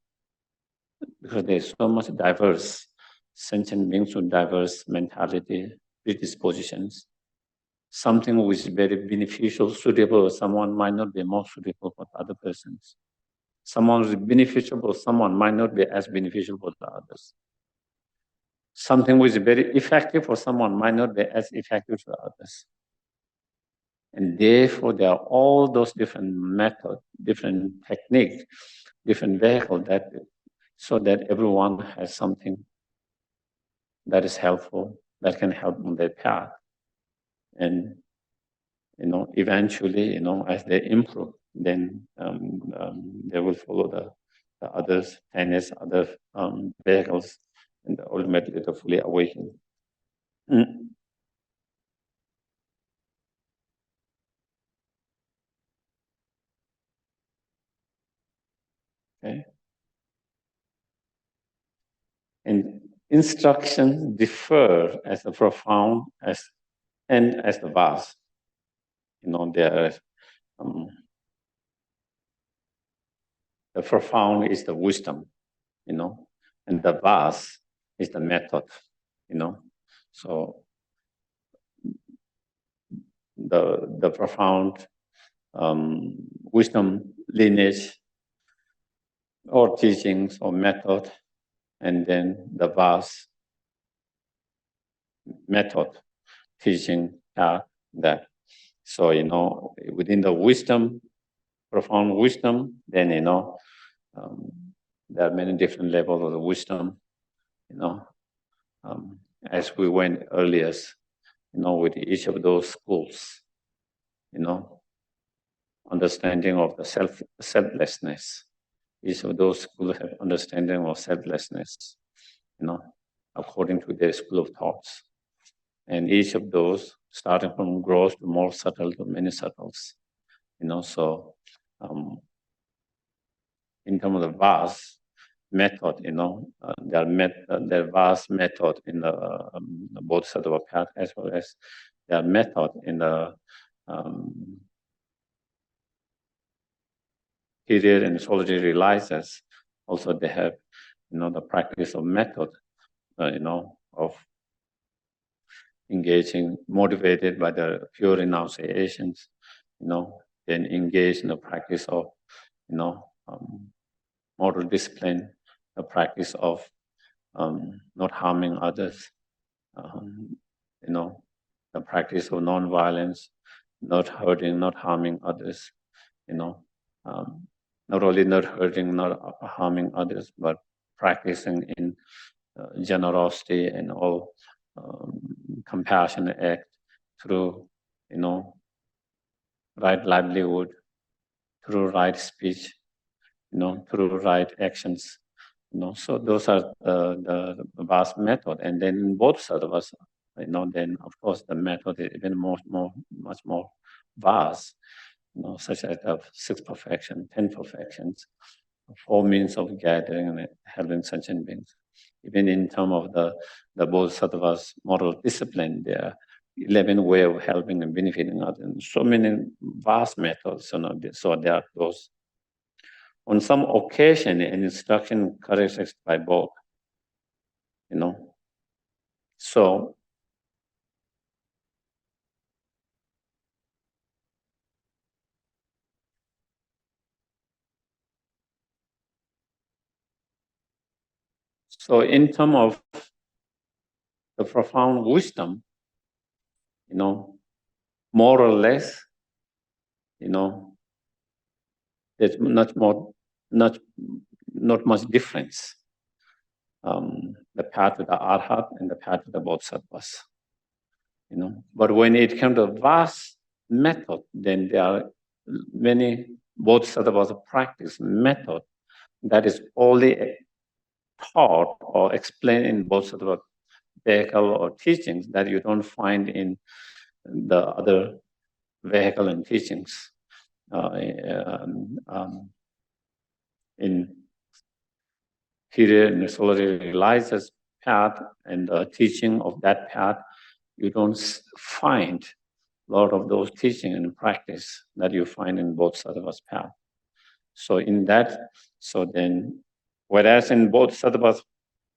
because there's so much diverse sentient beings with diverse mentality, predispositions. Something which is very beneficial, suitable, someone might not be more suitable for other persons. Someone is beneficial for someone might not be as beneficial for the others. Something which is very effective for someone might not be as effective for others. And therefore, there are all those different methods, different techniques, different vehicles that, so that everyone has something that is helpful, that can help on their path. And, eventually, as they improve, then they will follow the others, tenets, other vehicles, and ultimately to fully awaken. Okay. And instructions differ as the profound and as the vast. There the profound is the wisdom, and the vast is the method, So the profound wisdom lineage or teachings or method, and then the vast method teaching that. So, within the wisdom, profound wisdom, then, there are many different levels of the wisdom, as we went earlier, with each of those schools, understanding of the selflessness. Each of those schools have understanding of selflessness, according to their school of thoughts. And each of those, starting from gross to more subtle to many subtles, so in terms of the vast method, there vast method in the Bodhisattva path, as well as their method in the period and solitary realizers. Also, they have, the practice of method, of engaging, motivated by the pure renunciations, then engage in the practice of, moral discipline, the practice of not harming others, the practice of non-violence, not hurting, not harming others, not only not hurting, not harming others, but practicing in generosity and all compassionate act through, right livelihood, through right speech, through right actions. So those are the vast method. And then in both sadhavas, then of course the method is even much more vast, such as the 6 perfection, 10 perfections, 4 means of gathering and helping sentient beings. Even in terms of the Bodhisattva's moral discipline, there are 11 ways of helping and benefiting others. So many vast methods. So there are those. On some occasion, an instruction corrected by both. So in terms of the profound wisdom, more or less, there's not much difference. The path to the Arhat and the path to the Bodhisattvas. But when it comes to vast method, then there are many Bodhisattvas practice method that is only taught or explained in Bodhisattva vehicle or teachings that you don't find in the other vehicle and teachings. In period and solitary realizers path and the teaching of that path, you don't find a lot of those teaching and practice that you find in Bodhisattva's path. So in that, whereas in Bodhisattva's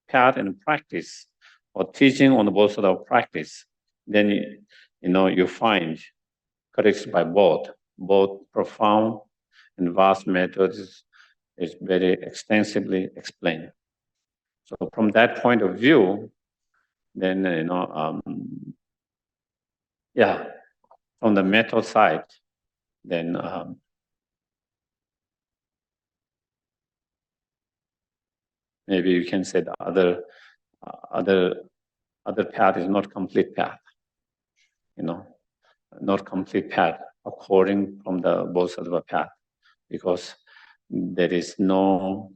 path and practice, or teaching on the Bodhisattva practice, then you find corrected by both profound and vast methods is very extensively explained. So from that point of view, then from the method side, then maybe you can say the other path is not complete path, not complete path according from the Bodhisattva path, because there is no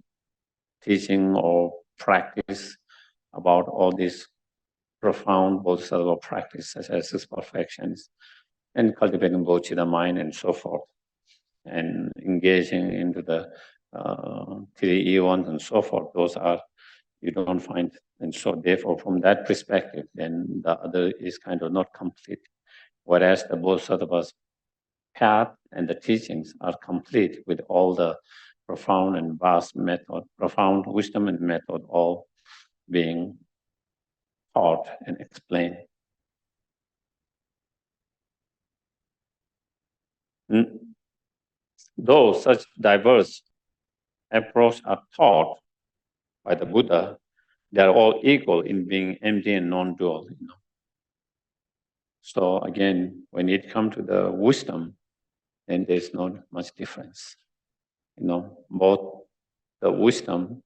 teaching or practice about all these profound Bodhisattva practice, such as these perfections, and cultivating Bodhichitta mind and so forth, and engaging into the 3 eons and so forth. Those are, you don't find, and so therefore from that perspective, then the other is kind of not complete. Whereas the Bodhisattva's path and the teachings are complete with all the profound and vast method, profound wisdom and method all being taught and explained. Though such diverse approach are taught by the Buddha, they are all equal in being empty and non-dual. So again, when it comes to the wisdom, then there's not much difference. Both the wisdom,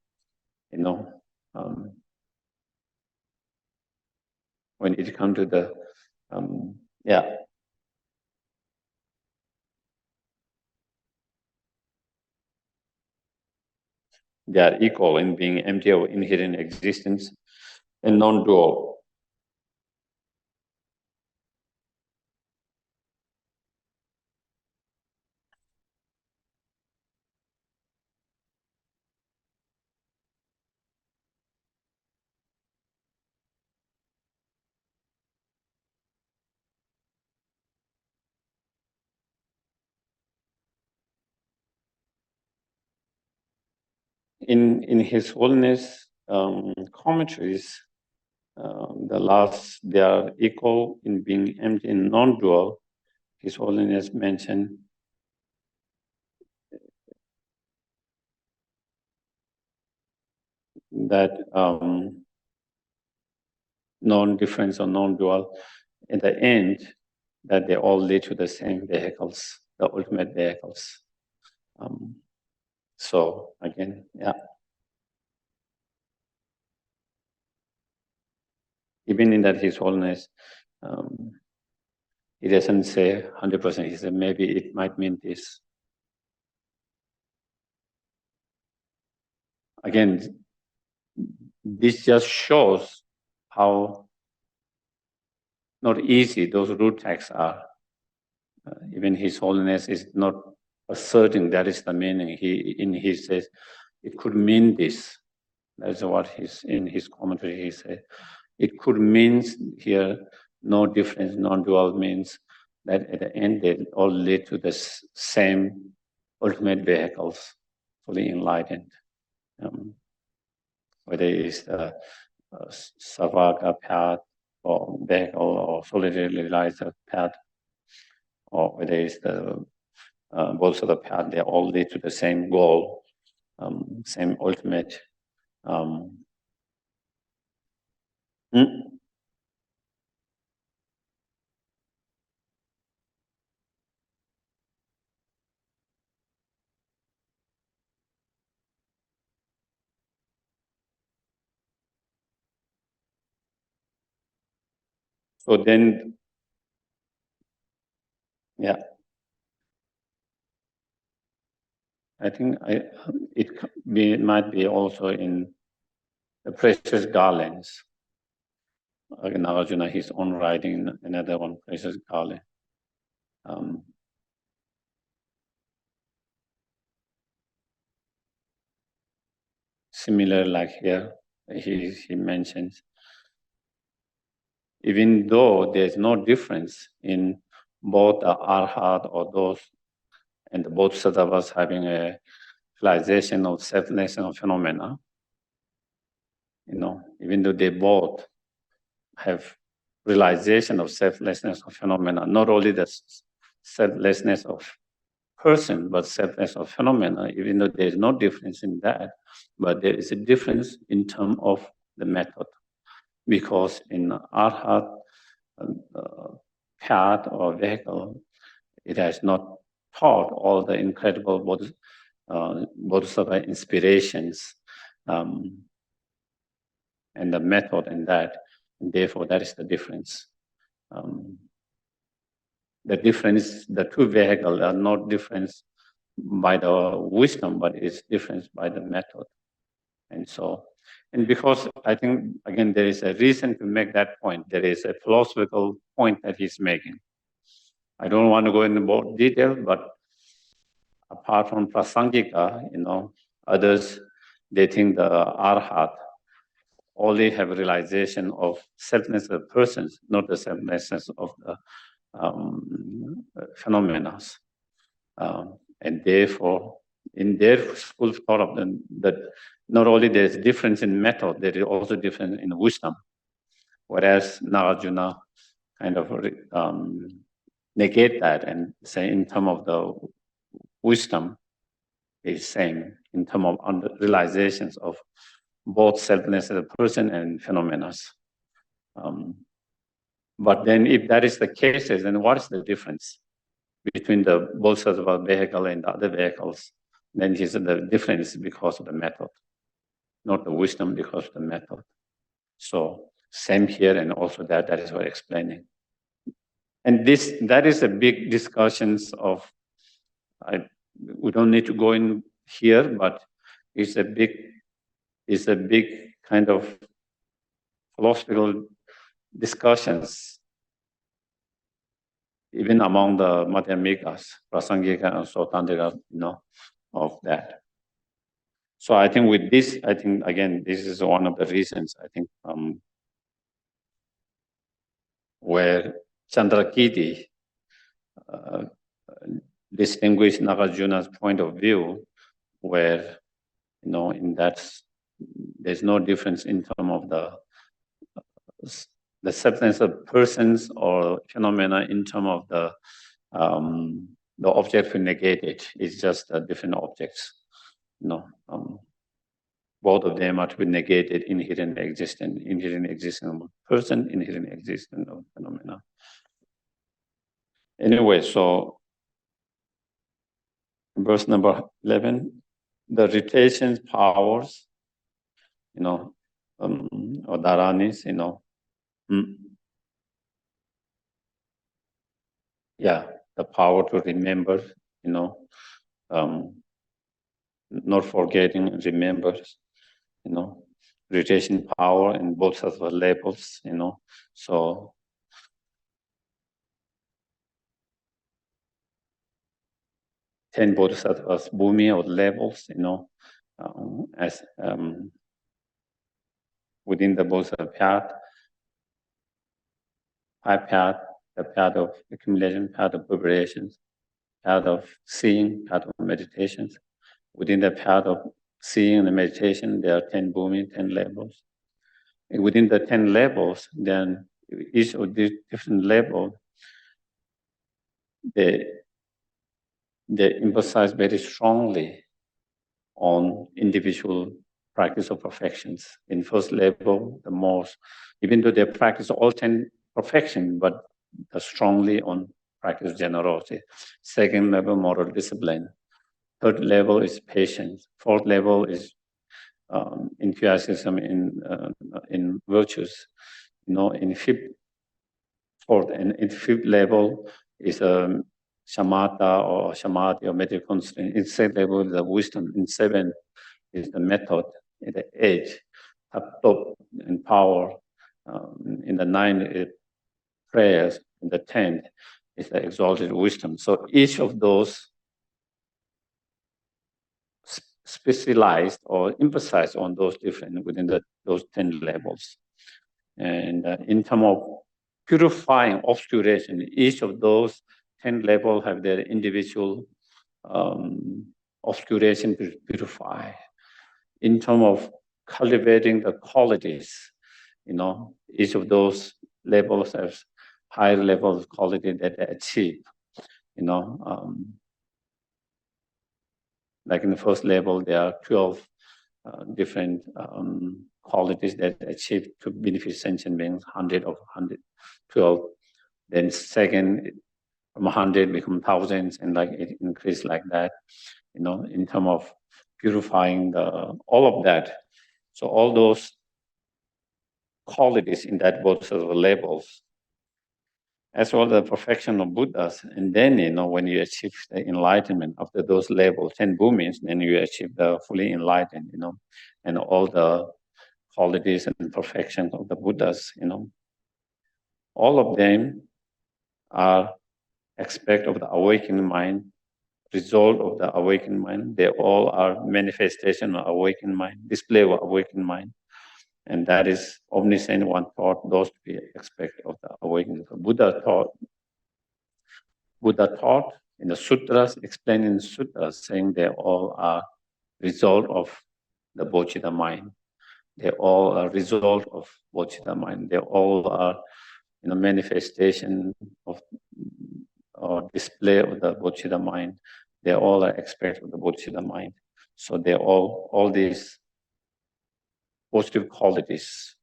when it comes to the, they are equal in being empty of inherent existence and non-dual. In His Holiness commentaries, they are equal in being empty and non-dual. His Holiness mentioned that non-difference or non-dual, in the end, that they all lead to the same vehicles, the ultimate vehicles. So again, even in that His Holiness, he doesn't say 100%. He said maybe it might mean this. Again, this just shows how not easy those root texts are. Even His Holiness is not asserting that is the meaning. He says it could mean this. That's what in his commentary he said. It could mean here no difference, non-dual means that at the end they all lead to the same ultimate vehicles, fully enlightened. Whether it's the Savaka path or vehicle or solitary realized path, or whether it's the Bodhisattva path, they all lead to the same goal, same ultimate. So then, I think it might be also in the Precious Garlands. Arya Nagarjuna, his own writing, another one, Precious Garland. Similar like here, he mentions, even though there's no difference in both the arhat or those and the bodhisattvas having a realization of selflessness of phenomena, even though they both have realization of selflessness of phenomena, not only the selflessness of person, but selflessness of phenomena, even though there is no difference in that, but there is a difference in terms of the method. Because in arhat path or vehicle, it has not taught all the incredible bodhisattva inspirations and the method in that. And therefore, that is the difference. The difference, the two vehicles are not different by the wisdom, but it's different by the method. And because I think, again, there is a reason to make that point. There is a philosophical point that he's making. I don't want to go into more detail, but apart from prasangika, others, they think the arhat only have a realization of selfness of persons, not the selflessness of the phenomena. And therefore, in their school of thought of them, that not only there's difference in method, there is also difference in wisdom. Whereas Nagarjuna kind of negate that and say in terms of the wisdom is same in terms of realizations of both selflessness of the person and phenomena. But then if that is the case, then what is the difference between the bodhisattva vehicle and the other vehicles? Then is the difference because of the method, not the wisdom because of the method. So same here, and also that is what explaining. And that is a big discussions of, we don't need to go in here, but it's a big kind of philosophical discussions, even among the Madhyamikas, Prasangika and Sotandika, of that. So I think with this, again, this is one of the reasons, where Chandrakirti distinguished Nagarjuna's point of view, where, in that, there's no difference in terms of the substance of persons or phenomena in terms of the object we negated. It's just different objects. Both of them are to be negated, inherent existence of person, inherent existence of phenomena. Anyway, so verse number 11, the retention powers, or dharanis, the power to remember, not forgetting, remembers, retention power in both of the levels, so 10 bodhisattvas, bhumi or levels, as within the bodhisattva path, 5 path, the path of accumulation, path of preparations, path of seeing, path of meditations. Within the path of seeing and meditation, there are 10 bhumi, 10 levels. And within the 10 levels, then each of these different levels, they emphasize very strongly on individual practice of perfections. In first level, the most, even though they practice all 10 perfection, but strongly on practice generosity. Second level, moral discipline. Third level is patience. Fourth level is enthusiasm in virtues. In fourth and fifth level is shamatha or samadhi or meditation constraint. In sixth level is the wisdom. In seventh is the method. In the eighth, top and power. In the ninth is prayers. In the 10th is the exalted wisdom. So each of those specialized or emphasized on those different within those 10 levels. And in terms of purifying obscuration, each of those 10 levels have their individual obscuration to purify. In terms of cultivating the qualities, each of those levels has higher levels of quality that they achieve. Like in the first level, there are 12 different qualities that achieve to benefit sentient beings, 100 of 112. Then second, from 100 become thousands, and like it increase like that, in terms of purifying all of that. So all those qualities in that both of the levels, as well as the perfection of Buddhas. And then, when you achieve the enlightenment after those levels, 10 bhumis, then you achieve the fully enlightened, and all the qualities and perfection of the Buddhas, all of them are aspect of the awakened mind, result of the awakened mind. They all are manifestation of awakened mind, display of awakened mind. And that is omniscient one thought, those to be aspect of the awakening. Buddha taught in the sutras, explaining the sutras, saying they all are result of the Bodhichitta mind. They all are result of Bodhichitta mind. They all are manifestation of or display of the Bodhichitta mind. They all are aspects of the Bodhichitta mind. So they all these positive qualities,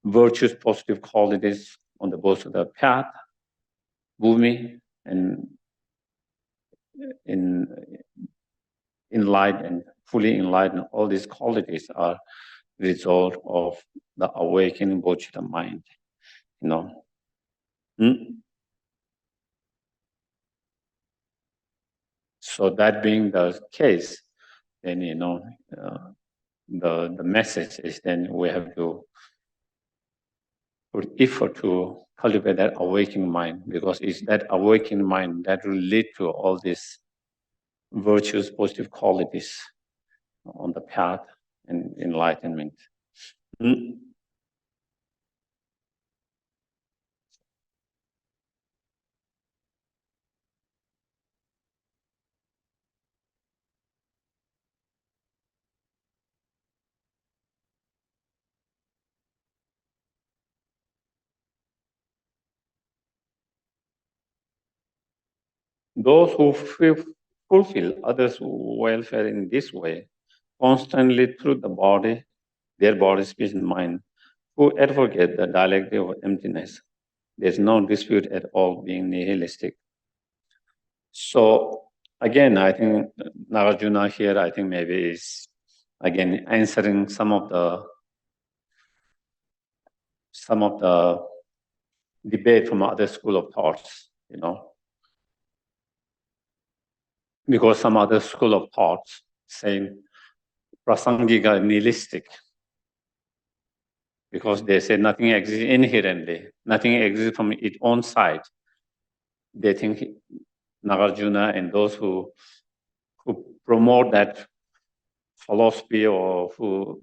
virtuous positive qualities on the both of the path, bhumi, and enlightened, fully enlightened. All these qualities are result of the awakening Bodhichitta mind. So that being the case, then the message is then we have to put effort to cultivate that awakening mind, because it's that awakening mind that will lead to all these virtuous, positive qualities on the path and enlightenment. Those who fulfill others' welfare in this way, constantly through the body, their body, speech, and mind, who advocate the dialectic of emptiness, there's no dispute at all being nihilistic. So again, I think Nagarjuna here, I think maybe is again answering some of the debate from other school of thoughts, because some other school of thoughts saying prasangika nihilistic, because they say nothing exists inherently, nothing exists from its own side. They think Nagarjuna and those who promote that philosophy or who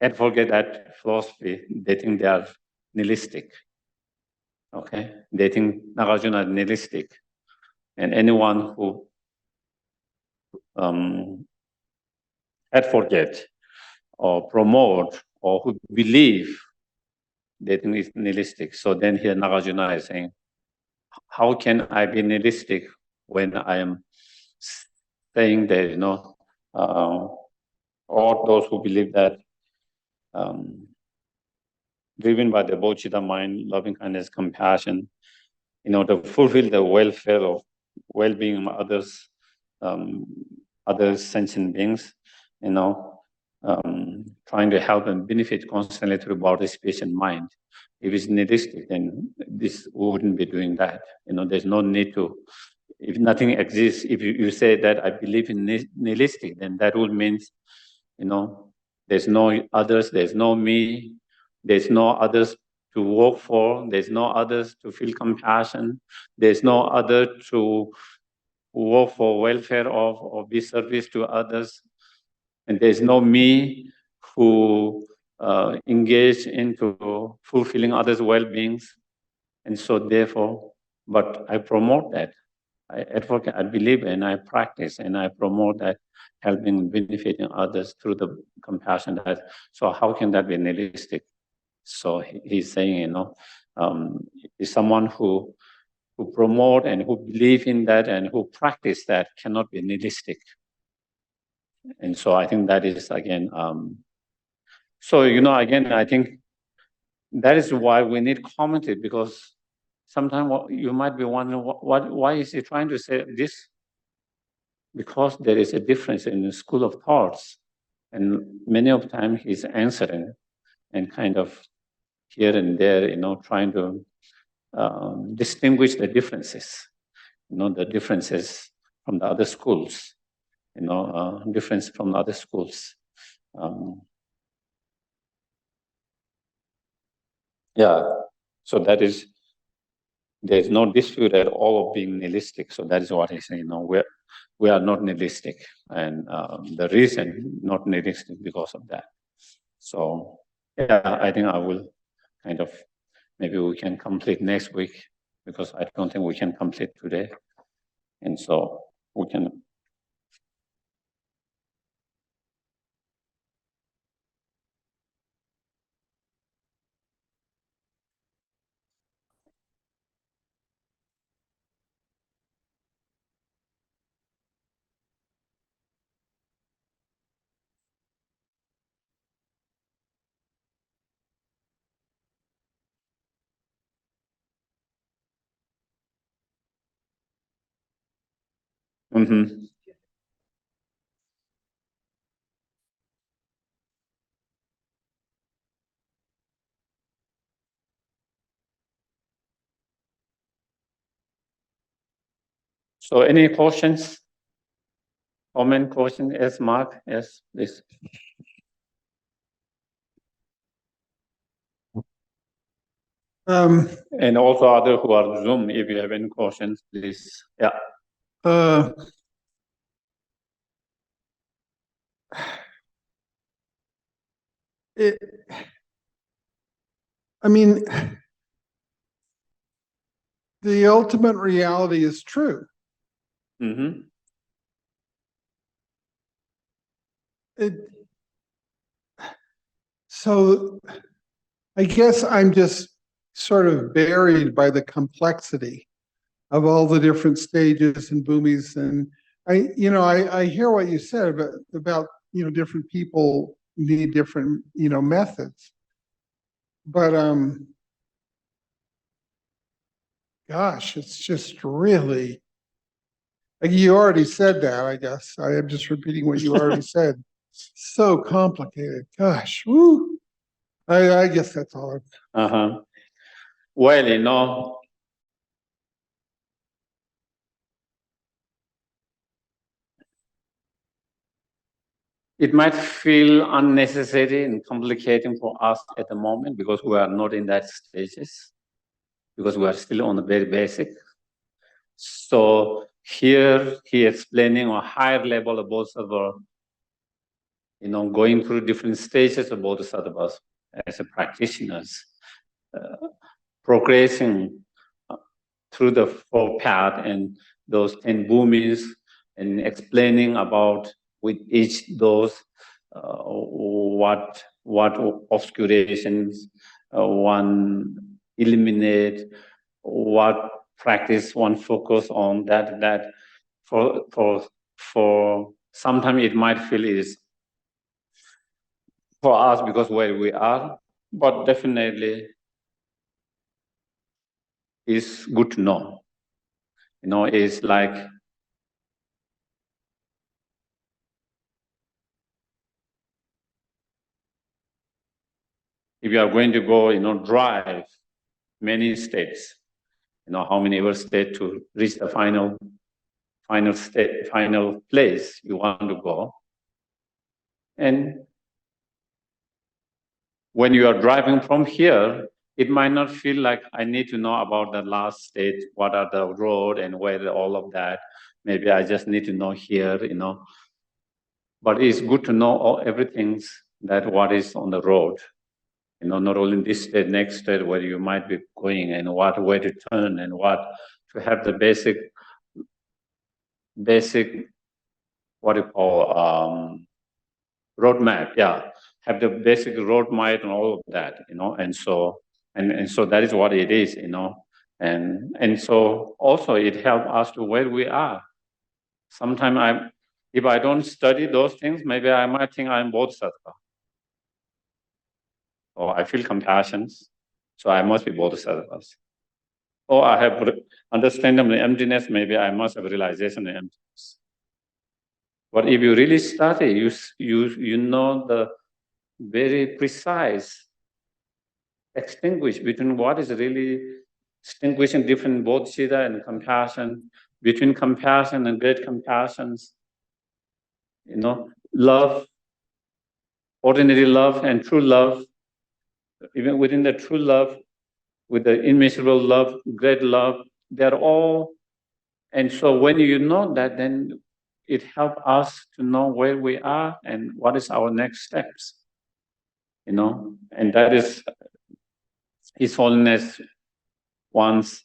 advocate that philosophy, they think they are nihilistic. Okay, they think Nagarjuna is nihilistic, and anyone who advocate or promote or who believe, they think it's nihilistic. So then here Nagarjuna is saying, how can I be nihilistic when I am saying that, all those who believe that driven by the Bodhichitta mind, loving kindness, compassion, to fulfill the welfare of well-being of others, other sentient beings, trying to help and benefit constantly through body, speech, and mind. If it's nihilistic, then this wouldn't be doing that. There's no need to. If nothing exists, if you say that I believe in nihilistic, then that would mean, there's no others, there's no me, there's no others to work for, there's no others to feel compassion, there's no other to work for welfare of or be service to others. And there's no me who engage into fulfilling others' well-beings. And so therefore, but I promote that. I advocate, I believe, and I practice, and I promote that, helping and benefiting others through the compassion. That, so how can that be nihilistic? So he's saying, is someone who promote and who believe in that and who practice that cannot be nihilistic. And so I think that is, again, again, I think that is why we need commentary, because sometimes you might be wondering, why is he trying to say this? Because there is a difference in the school of thoughts. And many of the time he's answering and kind of here and there, trying to distinguish the differences, the differences from the other schools, difference from the other schools. So that is, there's no dispute at all of being nihilistic. So that is what he's saying. We are not nihilistic, and the reason not nihilistic because of that. So I think I will kind of, maybe we can complete next week, because I don't think we can complete today, and so we can. Mm-hmm. So any questions? Comment, question? Yes, Mark? Yes, please. And also other who are Zoom, if you have any questions, please. Yeah. I mean, the ultimate reality is true. Mm-hmm. So I guess I'm just sort of buried by the complexity of all the different stages and boomies. And I hear what you said about different people need different, methods. But gosh, it's just really, like you already said that, I guess. I am just repeating what you already said. So complicated. Gosh, woo. I guess that's all. Well, it might feel unnecessary and complicating for us at the moment, because we are not in that stages, because we are still on the very basic. So here he explaining a higher level of Bodhisattva, going through different stages of Bodhisattva as a practitioners, progressing through the four path and those 10 bhumis, and explaining about with each those what obscurations one eliminate, what practice one focus on, that for sometimes it might feel is for us because where we are, but definitely it's good to know. It's like if you are going to go, drive many states, how many ever state to reach the final place you want to go. And when you are driving from here, it might not feel like I need to know about the last state, what are the road and where all of that. maybe I just need to know here, But it's good to know everything that what is on the road, not only this state, next state where you might be going, and what way to turn, and what to have the basic, what you call roadmap. Yeah, have the basic roadmap and all of that, and so that is what it is, and so also it helps us to where we are. Sometimes if I don't study those things, maybe I might think I'm bodhisattva. Or I feel compassion, so I must be bodhisattvas. Or I have understanding of the emptiness, maybe I must have realization of emptiness. But if you really study, you know the very precise extinguish between what is really distinguishing different bodhichitta and compassion, between compassion and great compassions, love, ordinary love and true love, even within the true love, with the immeasurable love, great love, they're all, and so when you know that, then it helps us to know where we are and what is our next steps, and that is His Holiness once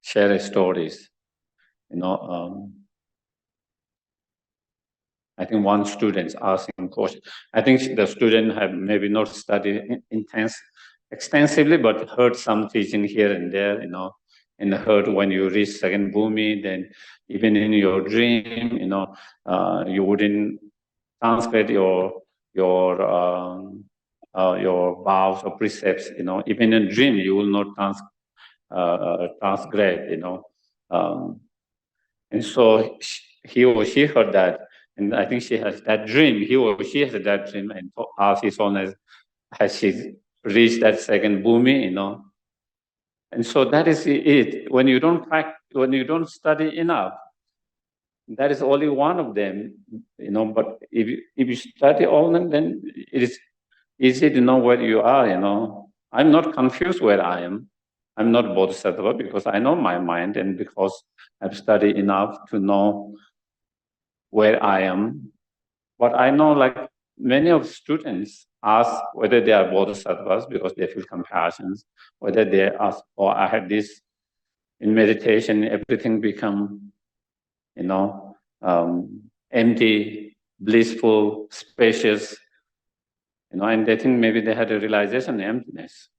share stories, I think one student asking question. I think the student have maybe not studied extensively, but heard some teaching here and there, and heard when you reach second bhumi, then even in your dream, you wouldn't transgress your vows or precepts, even in dream you will not transgress, and so he or she heard that. And I think she has that dream. He or she has that dream, and asked His Holiness, has she reached that second bhumi? And so that is it. When you don't study enough, that is only one of them. But if you study all of them, then it is easy to know where you are. I'm not confused where I am. I'm not bodhisattva because I know my mind, and because I've studied enough to know where I am. But I know, like many of students ask whether they are bodhisattvas because they feel compassion, whether they ask, or I have this in meditation, everything become, empty, blissful, spacious, and they think maybe they had a realization of emptiness,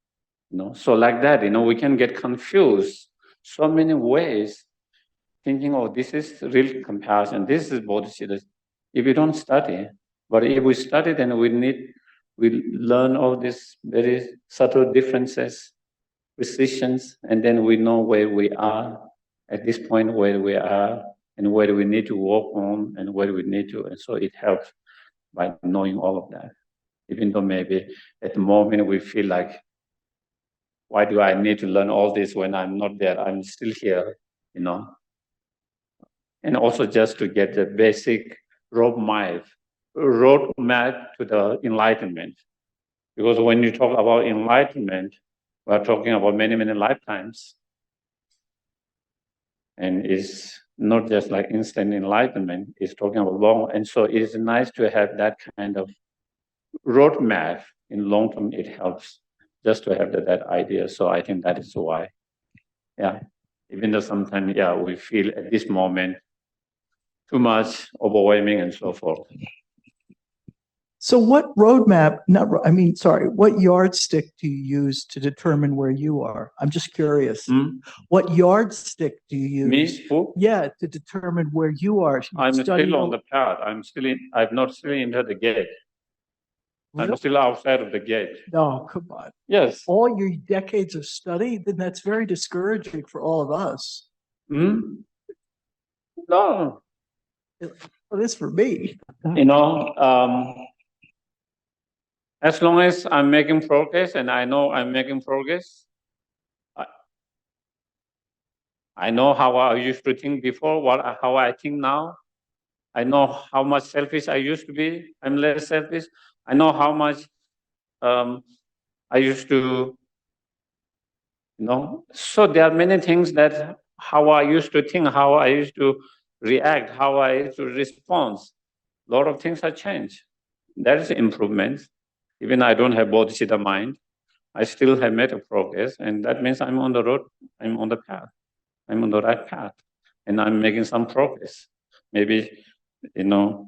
So like that, we can get confused so many ways, thinking, oh, this is real compassion, this is bodhicitta, if we don't study. But if we study, then we learn all these very subtle differences, precisions, and then we know where we are at this point, where we are, and where we need to work on, and where we need to. And so it helps by knowing all of that. Even though maybe at the moment we feel like, why do I need to learn all this when I'm not there? I'm still here, And also just to get the basic roadmap to the enlightenment. Because when you talk about enlightenment, we're talking about many, many lifetimes. And it's not just like instant enlightenment, it's talking about long. And so it is nice to have that kind of roadmap. In long term, it helps just to have that idea. So I think that is why. Yeah. Even though sometimes, we feel at this moment too much, overwhelming, and so forth. So what what yardstick do you use to determine where you are? I'm just curious. What yardstick do you use? Me? Who? Yeah, to determine where you are. I'm still on the path. I've not still entered the gate. Really? I'm still outside of the gate. No, come on. Yes. All your decades of study, then that's very discouraging for all of us. No. Well, it is for me. As long as I'm making progress, and I know I'm making progress, I know how I used to think before, how I think now. I know how much selfish I used to be. I'm less selfish. I know how much I used to So there are many things that how I used to think, how I used to react, how I used to respond. A lot of things have changed. That is improvement. Even I don't have Bodhichitta mind, I still have made a progress, and that means I'm on the road, I'm on the path, I'm on the right path, and I'm making some progress. Maybe, not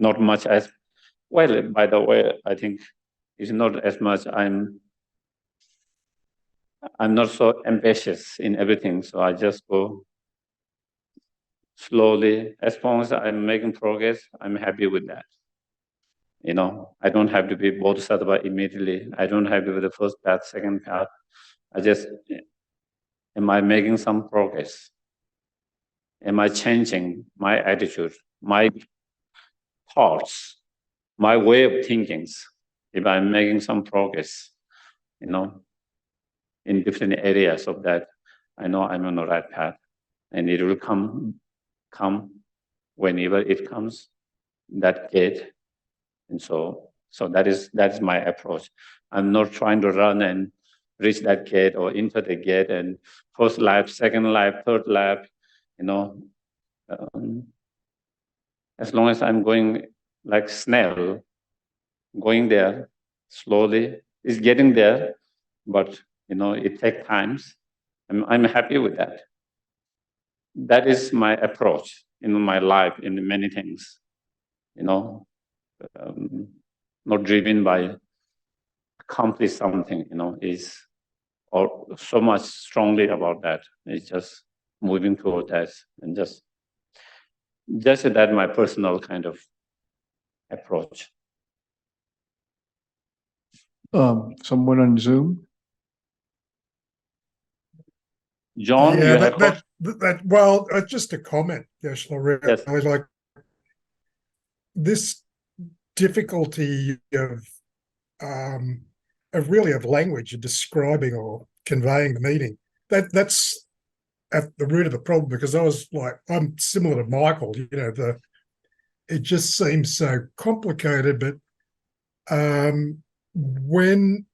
much as well. By the way, I think it's not as much. I'm not so ambitious in everything, so I just go slowly. As long as I'm making progress, I'm happy with that. I don't have to be bodhisattva immediately. I don't have to be the first path, second path. I just, am I making some progress? Am I changing my attitude, my thoughts, my way of thinking? If I'm making some progress, in different areas of that, I know I'm on the right path, and it will come whenever it comes, that gate. And so that's my approach. I'm not trying to run and reach that gate or enter the gate and first lap, second lap, third lap, as long as I'm going like snail, going there slowly, it's getting there, but it takes times. I'm happy with that. That is my approach in my life in many things. Not driven by accomplish something, is or so much strongly about that. It's just moving toward that and just that my personal kind of approach. Someone on Zoom? John, you have well, just a comment, Geshe. Yes. I like this difficulty of really of language and describing or conveying the meaning. That's at the root of the problem, because I'm similar to Michael. It just seems so complicated. But when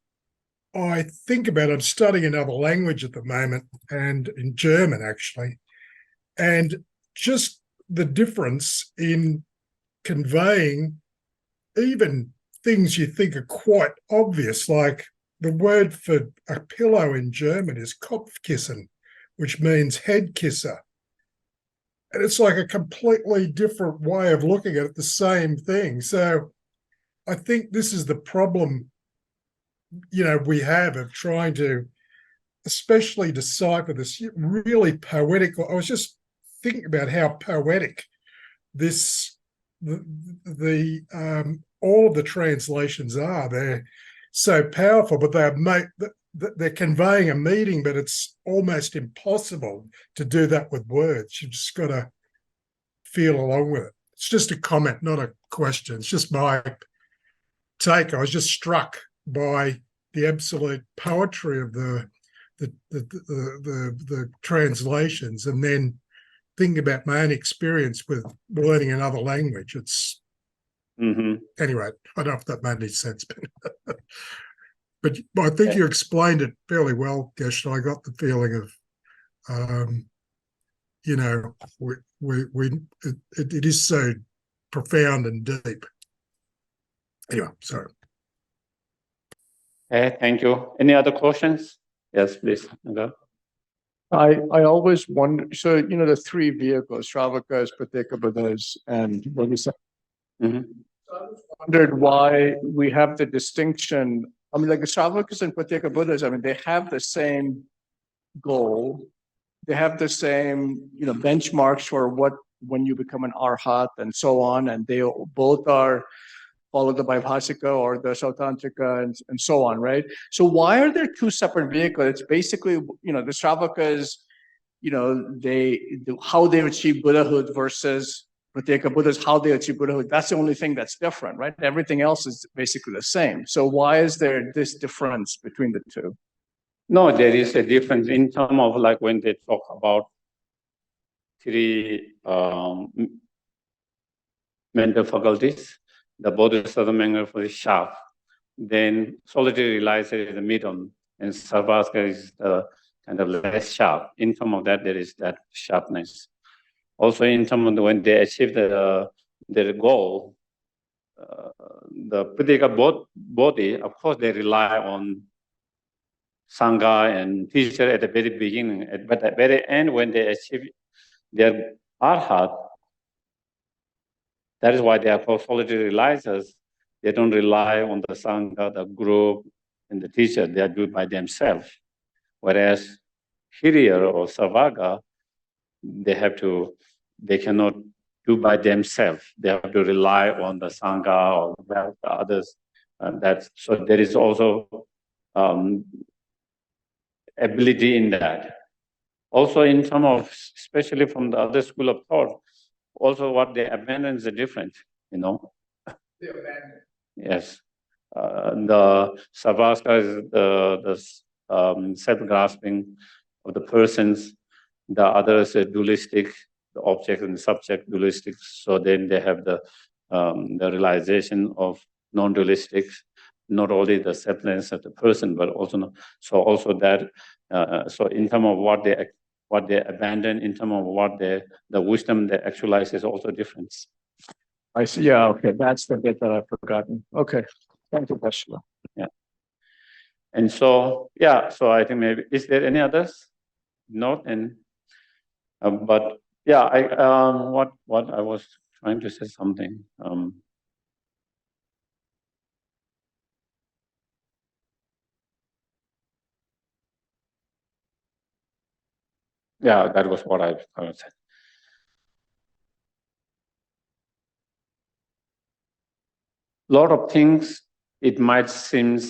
I think about it, I'm studying another language at the moment, and in German actually, and just the difference in conveying even things you think are quite obvious, like the word for a pillow in German is Kopfkissen, which means head kisser. And it's like a completely different way of looking at it, the same thing. So I think this is the problem, we have of trying to especially decipher this really poetic. I was just thinking about how poetic this all of the translations are. They're so powerful, but they're conveying a meaning, but it's almost impossible to do that with words. You've just got to feel along with it. It's just a comment, not a question. It's just my take. I was just struck by the absolute poetry of the translations, and then thinking about my own experience with learning another language. It's anyway, I don't know if that made any sense, but I think you explained it fairly well, Geshe. I got the feeling of it is so profound and deep. Anyway, sorry. Thank you. Any other questions? Yes, please. Go. I always wonder, so the three vehicles, Shravakas, Pratyeka Buddhas, and Bodhisattva. Mm-hmm. I wondered why we have the distinction. I mean, like the Shravakas and Pratyeka Buddhas, they have the same goal. They have the same, benchmarks for when you become an arhat and so on, and they both are follow the Vaibhasika or the Sautantrika and so on, right? So why are there two separate vehicles? It's basically, the Shravakas, how they achieve Buddhahood versus Pratyeka Buddhas, how they achieve Buddhahood. That's the only thing that's different, right? Everything else is basically the same. So why is there this difference between the two? No, there is a difference in terms of like when they talk about three mental faculties. The Bodhisattva mental for the sharp, then solitary realizer is the middle, and Sarvaska is kind of less sharp. In terms of that, there is that sharpness. Also, in terms of when they achieve their goal, the Pradika body, of course, they rely on Sangha and teacher at the very beginning. But at the very end, when they achieve their arhat, that is why they are called solitary realizers. They don't rely on the Sangha, the group, and the teacher. They are doing by themselves. Whereas Hiriya or Sarvaga, they cannot do by themselves. They have to rely on the Sangha or the others. So there is also ability in that. Also in terms of, especially from the other school of thought, also what they abandon is different, you know. They abandon. Yes. The Sarvaska is the self-grasping of the persons. The others are dualistic, the object and the subject dualistic. So then they have the realization of non-dualistic, not only the selflessness of the person, but also that. So in terms of what they abandon, in terms of what the wisdom they actualize is also different. I see. Yeah. Okay. That's the bit that I've forgotten. Okay. Thank you, Geshe. Yeah. And so, yeah, so I think maybe, is there any others? No, and, but yeah, what I was trying to say something. Yeah, that was what I said. A lot of things, it might seem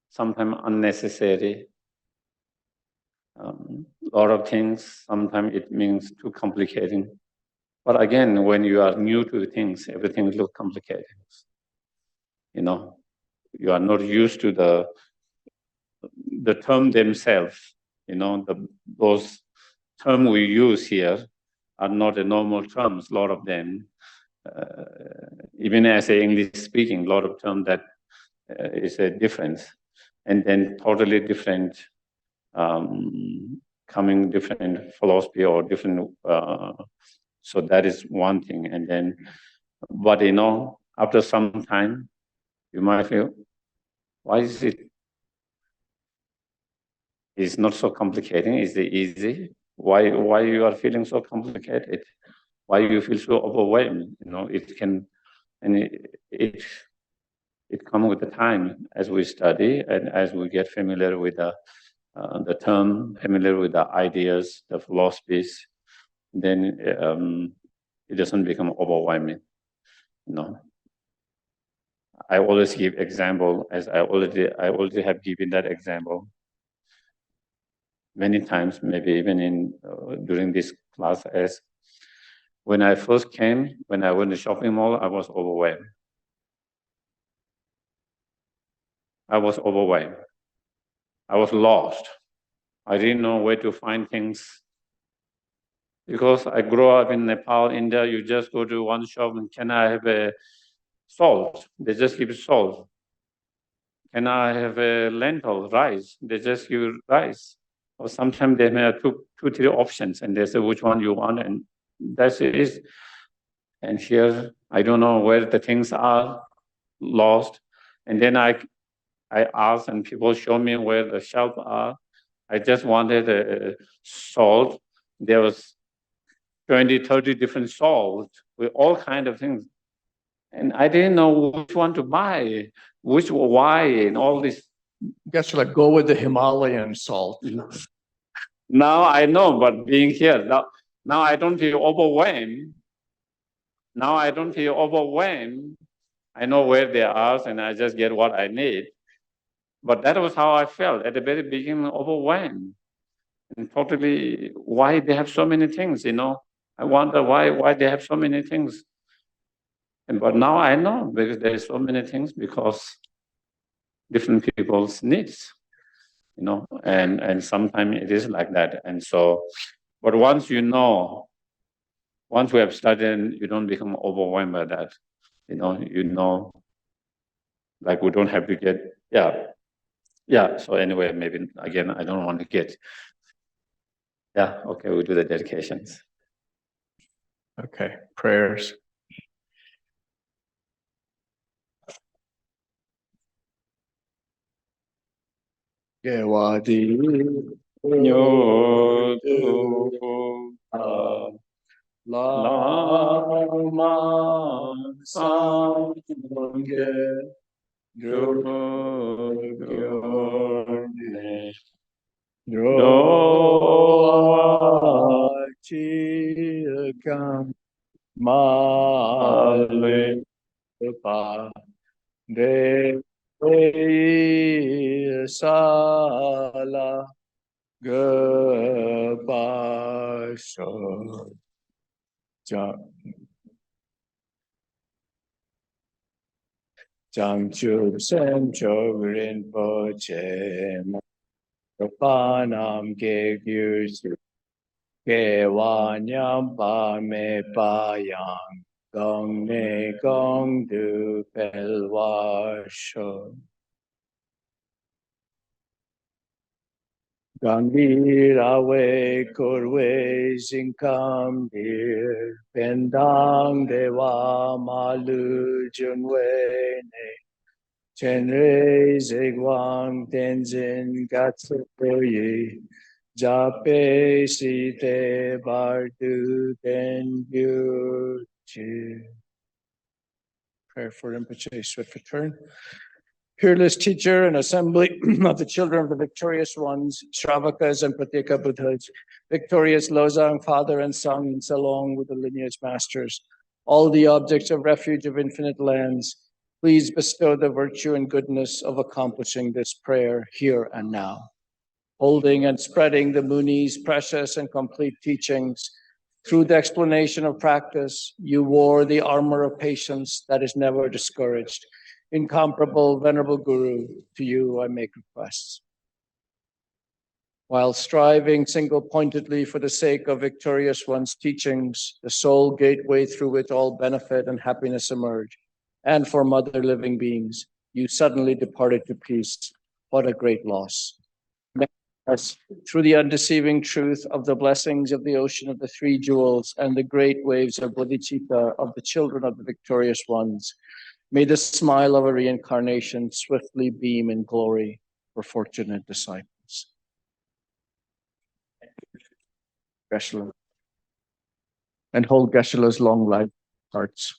sometimes unnecessary. A lot of things, sometimes it means too complicating. But again, when you are new to things, everything looks complicated. You know, you are not used to the term themselves. You know, those terms we use here are not the normal terms. A lot of them, even as a English speaking, a lot of terms that is a difference, and then totally different, coming different philosophy or different. So that is one thing, and then, but you know, after some time, you might feel, why is it? It's not so complicating. Is it easy? Why you are feeling so complicated? Why you feel so overwhelmed? You know, it can, and it comes with the time as we study and as we get familiar with the term, familiar with the ideas, the philosophies, then it doesn't become overwhelming. You know, I always give example, as I already have given that example many times, maybe even in during this class. As when I first came, when I went to shopping mall, I was overwhelmed. I was overwhelmed. I was lost. I didn't know where to find things. Because I grew up in Nepal, India, you just go to one shop and can I have a salt? They just give salt. Can I have a lentil, rice? They just give rice. Or sometimes they may have two, three options and they say which one you want, and that's it. And here, I don't know where the things are, lost. And then I ask and people show me where the shelves are. I just wanted a salt. There was 20, 30 different salts with all kinds of things. And I didn't know which one to buy, why, and all this. Geshe, like go with the Himalayan salt. Now I know, but being here, now I don't feel overwhelmed. Now I don't feel overwhelmed. I know where they are and I just get what I need. But that was how I felt at the very beginning, overwhelmed. And totally, why they have so many things, you know? I wonder why they have so many things. But now I know, because there are so many things, because different people's needs, you know, and sometimes it is like that. And so, but once you know, once we have studied, you don't become overwhelmed by that. You know, like we don't have to get, Yeah, so anyway, maybe again, I don't want to get. Yeah, okay, we'll do the dedications. Okay, prayers. Gewadi Lama Sangye Drogyorne Droachikam Male Pa De Sala Gopasho Changchub Semchog Rinpoche Kapanam Kegyusu Kewanyam Pame Payang Gong Ne Gong Du Pelwasho Gambirawe Kurwe Zinkam Dir Pendang Dewa Malu Junwe Ne Chenre Zegwang Tenzin Gatsuyi Jape Site Bardu Tengyuchi. Prayer for Rinpoche, swift return. Peerless teacher and assembly of the children of the victorious ones, Shravakas and Pratyeka Buddhas, victorious Lozang, father and sons, along with the lineage masters, all the objects of refuge of infinite lands, please bestow the virtue and goodness of accomplishing this prayer here and now. Holding and spreading the Muni's precious and complete teachings, through the explanation of practice, you wore the armor of patience that is never discouraged. Incomparable, venerable Guru, to you I make requests. While striving single-pointedly for the sake of victorious one's teachings, the sole gateway through which all benefit and happiness emerge, and for mother living beings, you suddenly departed to peace. What a great loss. Us through the undeceiving truth of the blessings of the ocean of the three jewels and the great waves of Bodhichitta of the children of the victorious ones, may the smile of a reincarnation swiftly beam in glory for fortunate disciples. Geshe. And hold Geshe-la's long life hearts.